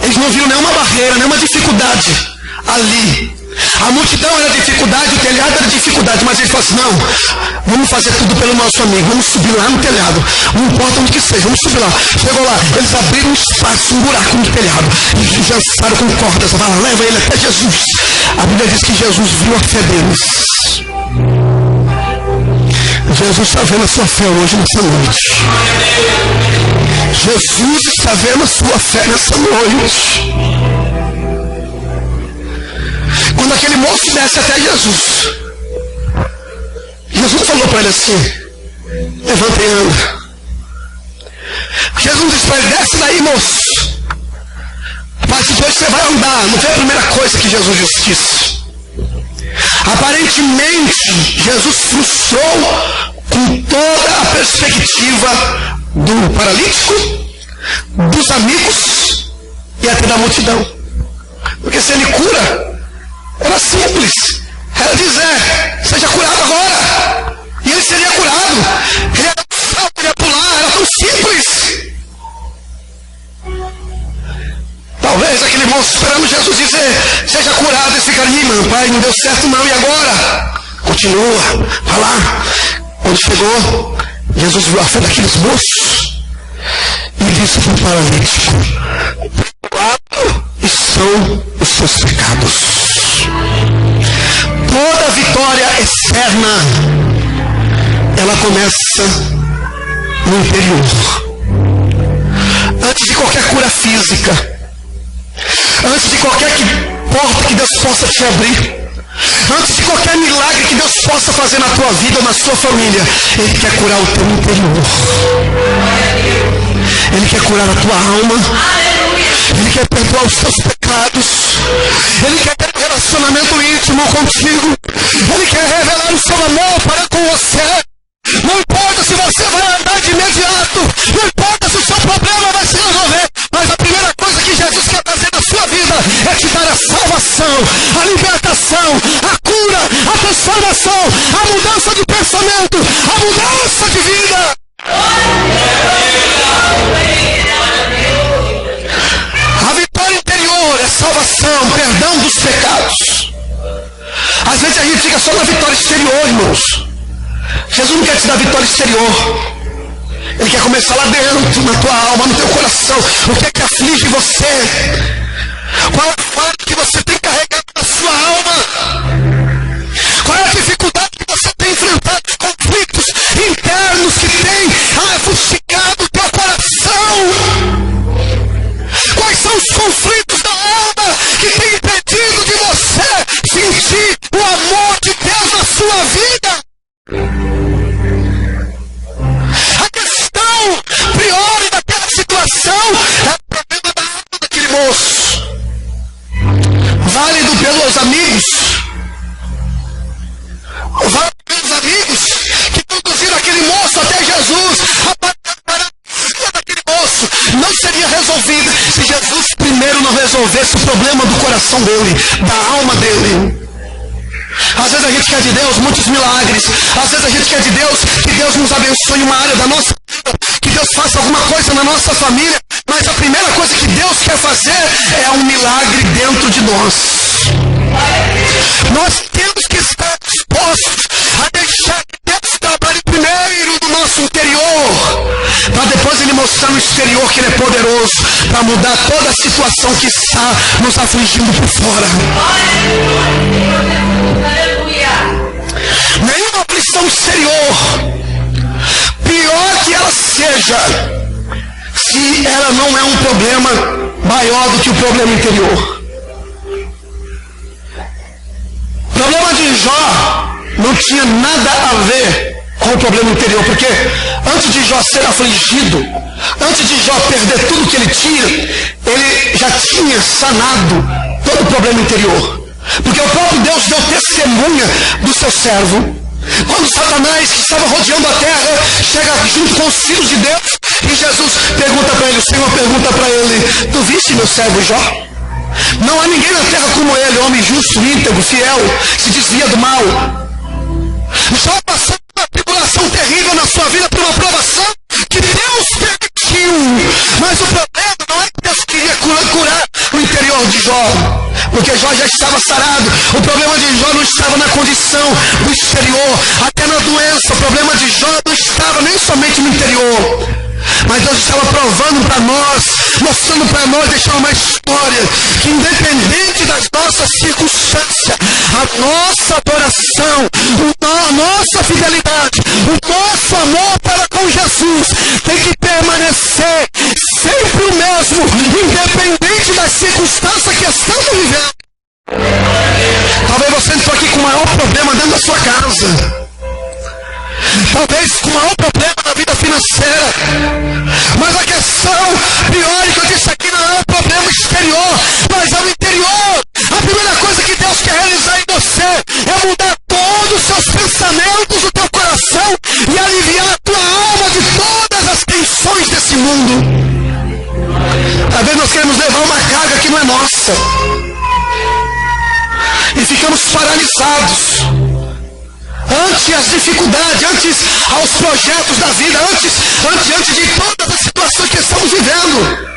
Eles não viram nenhuma barreira, nenhuma dificuldade ali. A multidão era dificuldade, o telhado era dificuldade, mas ele falou assim, não, vamos fazer tudo pelo nosso amigo, vamos subir lá no telhado, não importa onde que seja, vamos subir lá. Chegou lá, eles abriram um espaço, um buraco no telhado, e lançaram com cordas, falaram, leva ele até Jesus. A Bíblia diz que Jesus viu a fé deles. Jesus está vendo a sua fé hoje nessa noite. Jesus está vendo a sua fé nessa noite. Quando aquele moço desce até Jesus, Jesus falou para ele assim, levanta e anda. Jesus disse para ele, desce daí, moço. A partir de hoje você vai andar. Não foi a primeira coisa que Jesus disse. Aparentemente, Jesus frustrou com toda a perspectiva do paralítico, dos amigos e até da multidão. Porque se ele cura, era simples. Era dizer, seja curado agora. E ele seria curado. Ele ia dar um salto, ele ia pular, era tão simples. Talvez aquele moço esperando Jesus dizer, seja curado, esse fica ali, mano, pai, não deu certo não, e agora? Continua, vai lá. Quando chegou, Jesus viu a fé daqueles moços e disse para o paralítico, perdoados estão os seus pecados. Toda vitória externa, ela começa no interior. Antes de qualquer cura física, antes de qualquer porta que Deus possa te abrir, antes de qualquer milagre que Deus possa fazer na tua vida ou na sua família, Ele quer curar o teu interior. Ele quer curar a tua alma. Ele quer perdoar os teus pecados. Ele quer ter um relacionamento íntimo contigo. Ele quer revelar o seu amor para com você. Não importa se você vai andar de imediato, não importa se o seu problema vai se resolver, mas a primeira coisa que Jesus quer fazer na sua vida é te dar a salvação, a libertação, a cura, a transformação, a mudança de pensamento, a mudança de vida. A vitória interior é salvação, perdão dos pecados. Às vezes a gente fica só na vitória exterior, irmãos. Jesus não quer te dar vitória exterior. Ele quer começar lá dentro, na tua alma, no teu coração. O que é que aflige você? Qual é a falha que você tem carregado na sua alma? Qual é a dificuldade que você tem enfrentado? coração dele, da alma dele. Às vezes a gente quer de Deus muitos milagres. Às vezes a gente quer de Deus que Deus nos abençoe em uma área da nossa vida, que Deus faça alguma coisa na nossa família. Mas a primeira coisa que Deus quer fazer é um milagre dentro de nós. Nós temos que estar dispostos a deixar que Deus trabalhe primeiro no nosso interior, para depois Ele mostrar no exterior que Ele é poderoso para mudar toda a situação que está nos afligindo por fora. Nenhuma aflição exterior, pior que ela seja, se ela não é um problema maior do que o problema interior. O problema de Jó não tinha nada a ver com o problema interior, porque antes de Jó ser afligido, antes de Jó perder tudo que ele tinha, ele já tinha sanado todo o problema interior. Porque o próprio Deus deu testemunha do seu servo. Quando Satanás, que estava rodeando a terra, chega junto com os filhos de Deus, e Jesus pergunta para ele, o Senhor pergunta para ele: tu viste meu servo Jó? Não há ninguém na terra como ele, homem justo, íntegro, fiel, se desvia do mal. Jó passou por uma tribulação terrível na sua vida, por uma provação que Deus permitiu. Mas o problema não é que Deus queria curar o interior de Jó, porque Jó já estava sarado. O problema de Jó não estava na condição do exterior, até na doença. O problema de Jó não estava nem somente no interior, mas Deus estava provando para nós, mostrando para nós, deixando uma história, que independente das nossas circunstâncias, a nossa adoração, a nossa fidelidade, o nosso amor para com Jesus tem que permanecer sempre o mesmo, independente das circunstâncias que estamos vivendo. Talvez você entrou aqui com o maior problema dentro da sua casa, talvez com o maior problema na vida financeira, mas a questão pior que eu disse aqui não é o problema exterior, mas é o interior. A primeira coisa que Deus quer realizar em você é mudar todos os seus pensamentos do teu coração e aliviar a tua alma de todas as tensões desse mundo. Às vezes nós queremos levar uma carga que não é nossa e ficamos paralisados ante as dificuldades, ante aos projetos da vida, antes de todas as situações que estamos vivendo.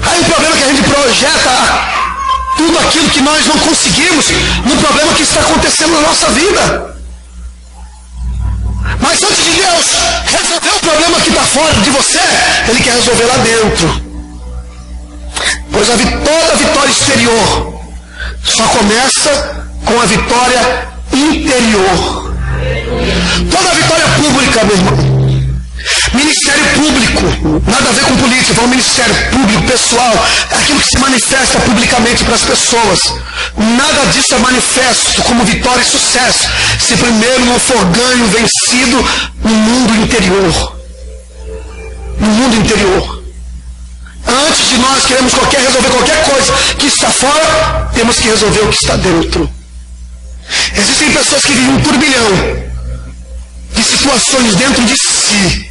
Aí o problema é que a gente projeta tudo aquilo que nós não conseguimos no problema que está acontecendo na nossa vida. Mas antes de Deus resolver o problema que está fora de você, Ele quer resolver lá dentro. Pois toda vitória exterior só começa com a vitória interior. Toda vitória pública, meu irmão, ministério público, nada a ver com política, é um ministério público, pessoal, é aquilo que se manifesta publicamente para as pessoas. Nada disso é manifesto como vitória e sucesso se primeiro não for ganho, vencido no mundo interior. No mundo interior. Antes de nós queremos resolver qualquer coisa que está fora, temos que resolver o que está dentro. Existem pessoas que vivem um turbilhão de situações dentro de si,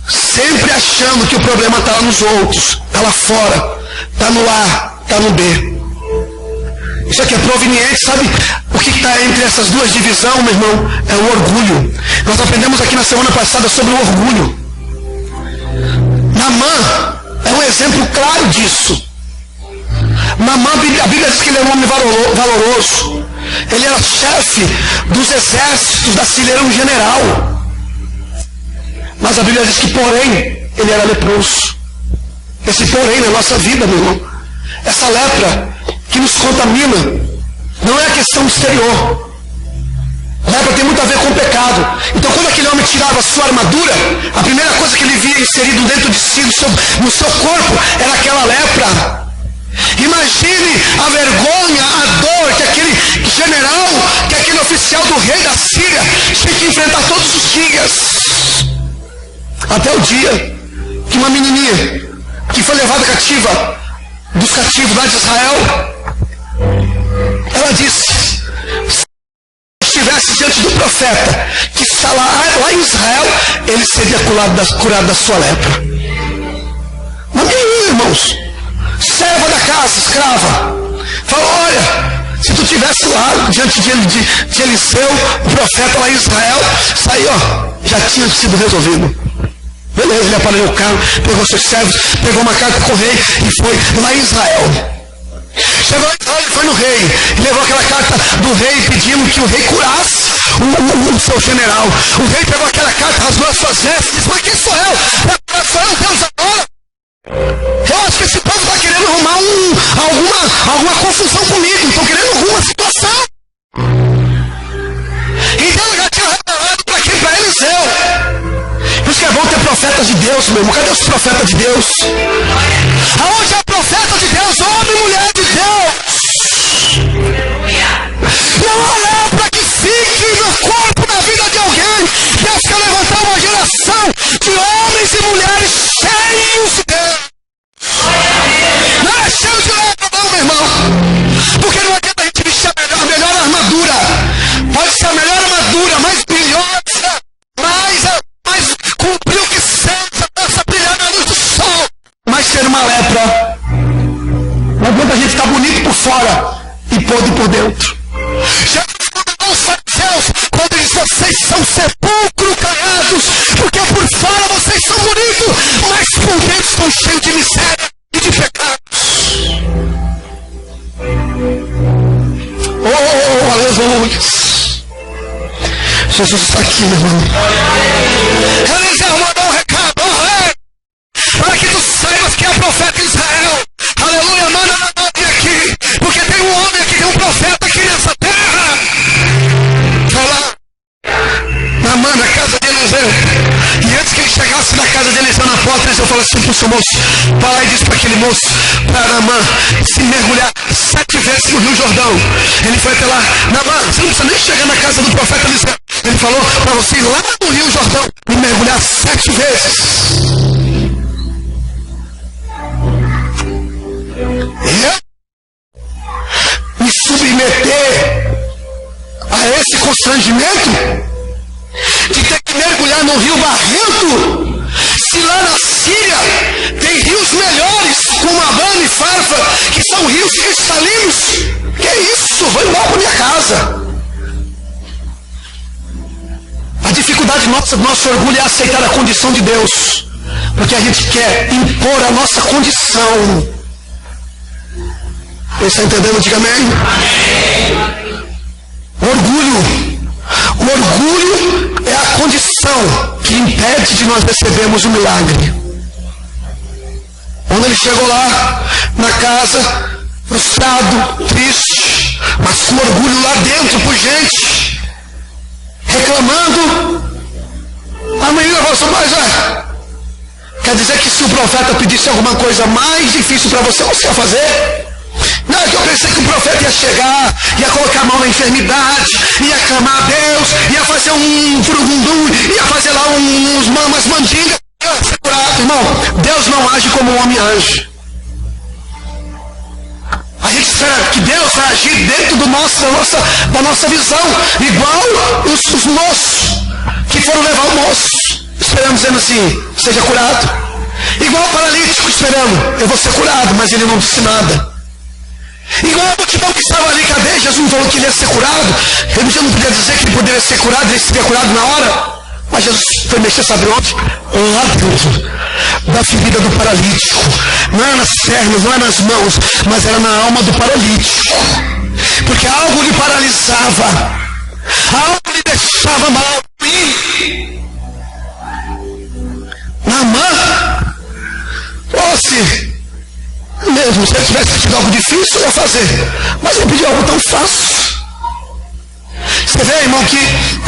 sempre achando que o problema está lá nos outros, está lá fora, está no A, está no B. Isso aqui é proveniente, sabe? O que está entre essas duas divisões, meu irmão? É o orgulho. Nós aprendemos aqui na semana passada sobre o orgulho. Naamã é um exemplo claro disso. Naamã, a Bíblia diz que ele era um homem valoroso. Ele era chefe dos exércitos da Síria, era um general. Mas a Bíblia diz que, porém, ele era leproso. Esse porém na nossa vida, meu irmão, essa lepra que nos contamina, não é a questão exterior. Lepra tem muito a ver com o pecado. Então, quando aquele homem tirava a sua armadura, a primeira coisa que ele via inserido dentro de si, no seu corpo, era aquela lepra. Imagine a vergonha, a dor que aquele general, que aquele oficial do rei da Síria tinha que enfrentar todos os dias. Até o dia que uma menininha que foi levada cativa dos cativos lá de Israel, ela disse: se estivesse diante do profeta que está lá em Israel, ele seria curado da sua lepra. Uma menina, irmãos, serva da casa, escrava, Falou, olha, se tu estivesse lá diante de Eliseu, o profeta lá em Israel, isso aí, ó, já tinha sido resolvido. Beleza, ele aparelhou o carro, pegou seus servos, pegou uma carta com o rei e foi lá em Israel. Chegou em Israel, ele foi no rei, e levou aquela carta do rei pedindo que o rei curasse o seu general. O rei pegou aquela carta, rasgou as suas vestes e disse, mas quem sou eu? Sou eu, Deus agora? Eu acho que esse povo está querendo arrumar alguma confusão comigo, estão querendo alguma situação. Então eu já tinha revelado para quem? Para Eliseu. Por isso que é bom ter profetas de Deus, meu irmão. Cadê os profetas de Deus? Aonde é profeta de Deus, homem e mulher de Deus? Não olhar para que fique no corpo, na vida de alguém. Deus quer levantar uma geração de homens e mulheres cheios de Deus. Não é cheio de lepra não, meu irmão. Porque não adianta a gente vestir a melhor armadura. Pode ser a melhor armadura, mais brilhosa, mais cumprir o que seja, essa brilhar na luz do sol. Mas ser uma lepra. Não adianta a gente estar bonito por fora e podre por dentro. Jesus condenou os fariseus quando ele disse, vocês são sepulcro caiados, porque por fora vocês são bonitos, mas por dentro estão cheios de miséria e de pecados. Oh, aleluia. Jesus está aqui, meu irmão. Eliseu mandou um recado, para que tu saibas que é profeta Israel. Aleluia, manda Naamã aqui, porque tem um homem aqui, tem um profeta aqui nessa terra. Vai lá, Naamã, na casa de Eliseu. E antes que ele chegasse na casa de Eliseu, na porta, Eliseu falou assim para o seu moço, vai lá e diz para aquele moço, para Naamã, se mergulhar 7 vezes no Rio Jordão. Ele foi até lá, Naamã, você não precisa nem chegar na casa do profeta Eliseu. Ele falou para você ir lá no Rio Jordão e mergulhar 7 vezes. Eu me submeter a esse constrangimento de ter que mergulhar no rio barrento, se lá na Síria tem rios melhores como Abana e Farfa, que são rios cristalinos. Que isso? Vou embora para minha casa. A dificuldade nossa, do nosso orgulho é aceitar a condição de Deus, porque a gente quer impor a nossa condição. Você está entendendo? Diga amém. O orgulho é a condição que impede de nós recebermos o milagre. Quando ele chegou lá na casa, frustrado, triste, mas com orgulho lá dentro por gente, reclamando, a menina falou assim, mas quer dizer que se o profeta pedisse alguma coisa mais difícil para você, você ia fazer? Não, é que eu pensei que o profeta ia chegar, ia colocar a mão na enfermidade, ia clamar a Deus, ia fazer um furugundum, ia fazer lá umas mandingas, ia ser curado. Irmão, Deus não age como o homem age. A gente espera que Deus vai agir dentro da nossa visão, igual os moços que foram levar o moço, esperando, dizendo assim, seja curado. Igual o paralítico esperando, eu vou ser curado, mas ele não disse nada. Igual a multidão que estava ali, cadê? Jesus não falou que ele ia ser curado. Ele não podia dizer que ele poderia ser curado, ele seria curado na hora. Mas Jesus foi mexer, sabe onde? Lá dentro da ferida do paralítico. Não era nas pernas, não era nas mãos, mas era na alma do paralítico. Porque algo lhe paralisava, algo lhe deixava mal. Naamã, assim, mesmo se ele tivesse pedido algo difícil, eu ia fazer, mas ele pediu algo tão fácil. Você vê, irmão, que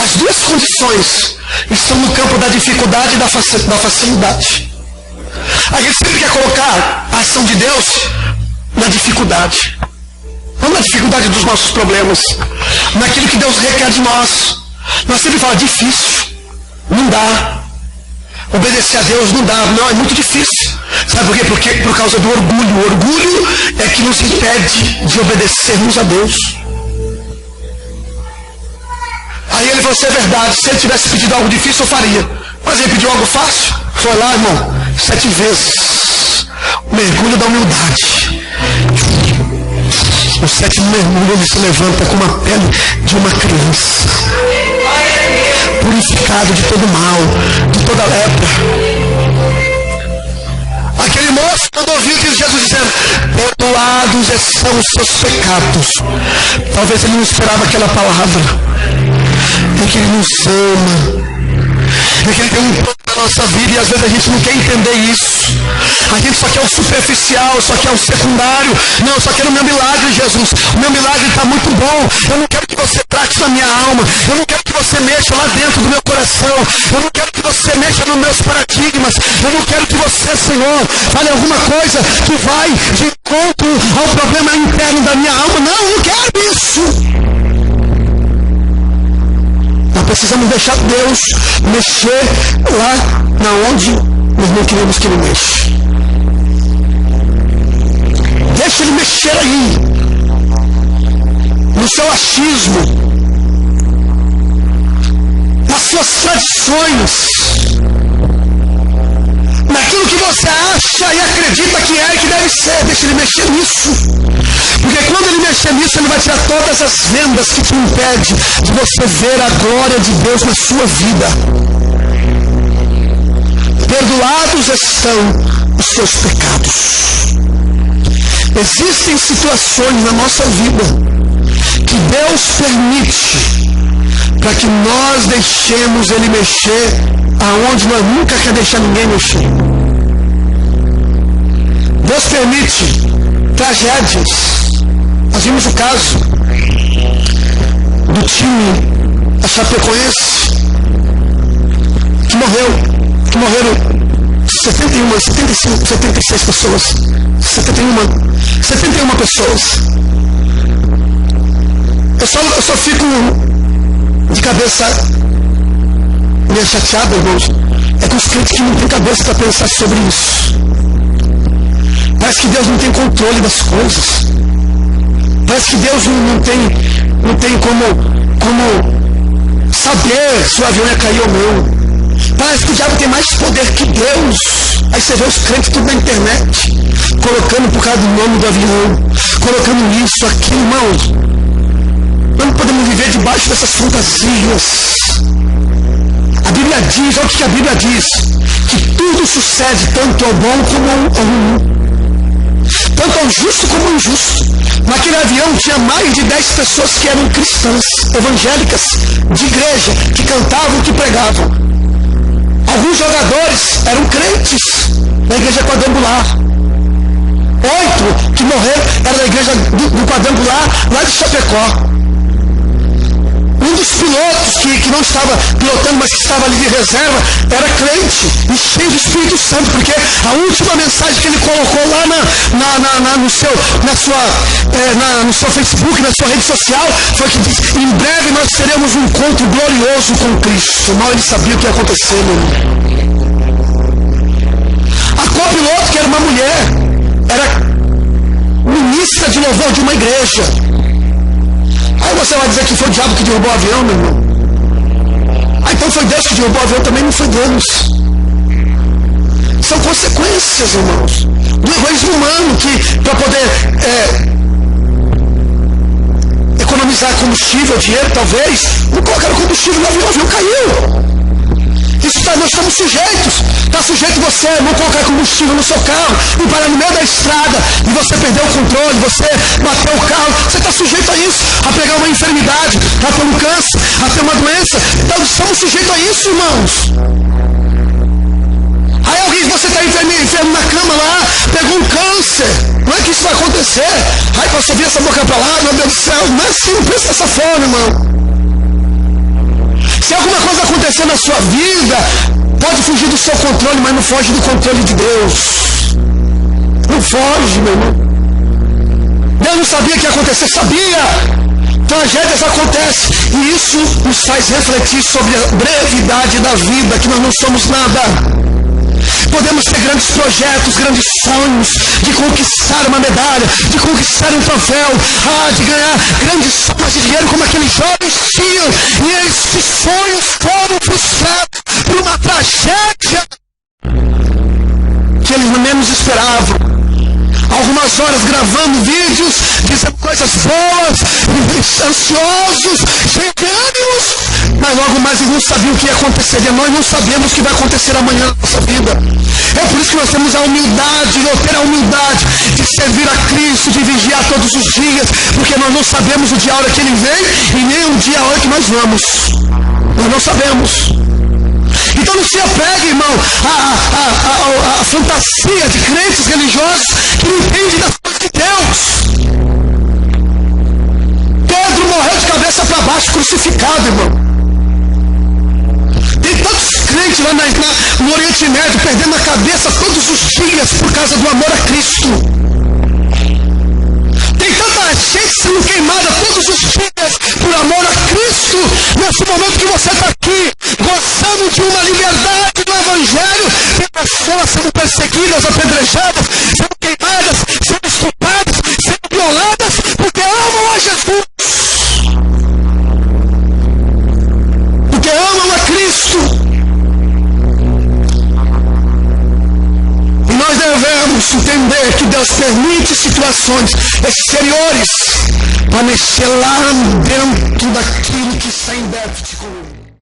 as duas condições estão no campo da dificuldade e da facilidade. A gente sempre quer colocar a ação de Deus na dificuldade, não na dificuldade dos nossos problemas, naquilo que Deus requer de nós. Nós sempre falamos, difícil, não dá. Obedecer a Deus não dá, não, é muito difícil. Sabe por quê? Porque por causa do orgulho. O orgulho é que nos impede de obedecermos a Deus. Aí ele falou, se é verdade, se ele tivesse pedido algo difícil, eu faria. Mas ele pediu algo fácil. Foi lá, irmão, 7 vezes. O mergulho da humildade. O 7º mergulho, ele se levanta com a pele de uma criança, purificado de todo mal, de toda lepra. Aquele moço, quando ouviu Jesus dizendo, perdoados são os seus pecados, talvez ele não esperava aquela palavra. É que ele nos ama, é que ele tem um plano na nossa vida, e às vezes a gente não quer entender isso. A gente só quer o superficial, só quer o secundário. Não, eu só quero o meu milagre, Jesus. O meu milagre está muito bom. Eu não quero que você trate na minha alma. Eu não quero que você mexa lá dentro do meu coração. Eu não quero que você mexa nos meus paradigmas. Eu não quero que você, Senhor, fale alguma coisa que vai de encontro ao problema interno da minha alma. Não, eu não quero isso. Nós precisamos deixar Deus mexer lá na onde nós não queremos que Ele mexa. Deixa Ele mexer aí, no seu achismo, nas suas tradições, naquilo que você acha e acredita que é e que deve ser. Deixa Ele mexer nisso. Porque quando Ele mexer nisso, Ele vai tirar todas as vendas que te impedem de você ver a glória de Deus na sua vida. Perdoados estão os seus pecados. Existem situações na nossa vida que Deus permite para que nós deixemos Ele mexer aonde nós nunca quer deixar ninguém mexer. Deus permite tragédias. Nós vimos o caso do time da Chapecoense que morreram 71, 75, 76 pessoas. 71 pessoas. Eu só fico de cabeça meio chateado, irmãos. É com os crentes que não têm cabeça para pensar sobre isso. Parece que Deus não tem controle das coisas. Parece que Deus não tem como saber se o avião ia cair ou não. Parece que o diabo tem mais poder que Deus. Aí você vê os crentes tudo na internet, colocando por causa do nome do avião, colocando isso, aquilo, irmãos. Nós não podemos viver debaixo dessas fantasias. A Bíblia diz, olha o que a Bíblia diz, que tudo sucede tanto ao bom como ao ruim. Tanto ao justo como ao injusto. Naquele avião tinha mais de 10 pessoas que eram cristãs, evangélicas, de igreja, que cantavam, que pregavam. Alguns jogadores eram crentes na igreja quadrangular. 8 que morreram eram da igreja do quadrangular, lá de Chapecó. Um dos pilotos que não estava pilotando, mas que estava ali de reserva, era crente e cheio do Espírito Santo, porque a última mensagem que ele colocou lá no seu Facebook, na sua rede social, foi que disse: em breve nós teremos um encontro glorioso com Cristo. Mal ele sabia o que ia acontecer, meu irmão. A copiloto, que era uma mulher, era ministra de louvor de uma igreja. Aí você vai dizer que foi o diabo que derrubou o avião, meu irmão. Ah, então foi Deus que derrubou o avião, também não foi Deus. São consequências, irmãos, do egoísmo humano, que para poder economizar combustível, dinheiro talvez, não colocaram combustível no avião, o avião caiu. Isso nós estamos sujeitos. Está sujeito você a não colocar combustível no seu carro e parar no meio da estrada e você perder o controle, você bater o carro. Você está sujeito a isso, a pegar uma enfermidade, a ter um câncer, a ter uma doença. Então estamos sujeitos a isso, irmãos. Aí alguém, você está enfermo na cama lá, pegou um câncer. Não é que isso vai acontecer. Aí pastor, vira essa boca para lá, meu Deus do céu. Não é assim, não pensa dessa forma, irmão. Se alguma coisa acontecer na sua vida, pode fugir do seu controle, mas não foge do controle de Deus. Não foge, meu irmão. Deus não sabia que ia acontecer, sabia. Tragédias acontecem e isso nos faz refletir sobre a brevidade da vida, que nós não somos nada. Podemos ter grandes projetos, grandes sonhos de conquistar uma medalha, de conquistar um troféu, de ganhar grandes somas de dinheiro como aqueles jovens tinham. E esses sonhos foram frustrados por uma tragédia que eles menos esperavam. Algumas duas horas gravando vídeos, dizendo coisas boas, ansiosos, cheios de ânimos, mas logo mais eles não sabiam o que ia acontecer. E nós não sabemos o que vai acontecer amanhã na nossa vida. É por isso que nós temos a humildade, ter a humildade de servir a Cristo, de vigiar todos os dias, porque nós não sabemos o dia, a hora que Ele vem, e nem o dia, a hora que nós vamos. Nós não sabemos. Então não se apegue, irmão, a fantasia de crentes religiosos que não entendem das coisas de Deus. Pedro morreu de cabeça para baixo, crucificado, irmão. Tem tantos crentes lá no Oriente Médio perdendo a cabeça todos os dias por causa do amor a Cristo. Tem tanta gente sendo queimada todos os dias por amor a Cristo. Nesse momento que você está aqui, gozando de uma liberdade do Evangelho, tem pessoas sendo perseguidas, apedrejadas, sendo queimadas, sendo estupradas, sendo violadas, porque amam a Jesus. Porque amam a Cristo. E nós devemos entender que Deus permite situações exteriores para mexer lá dentro daquilo que está em déficit com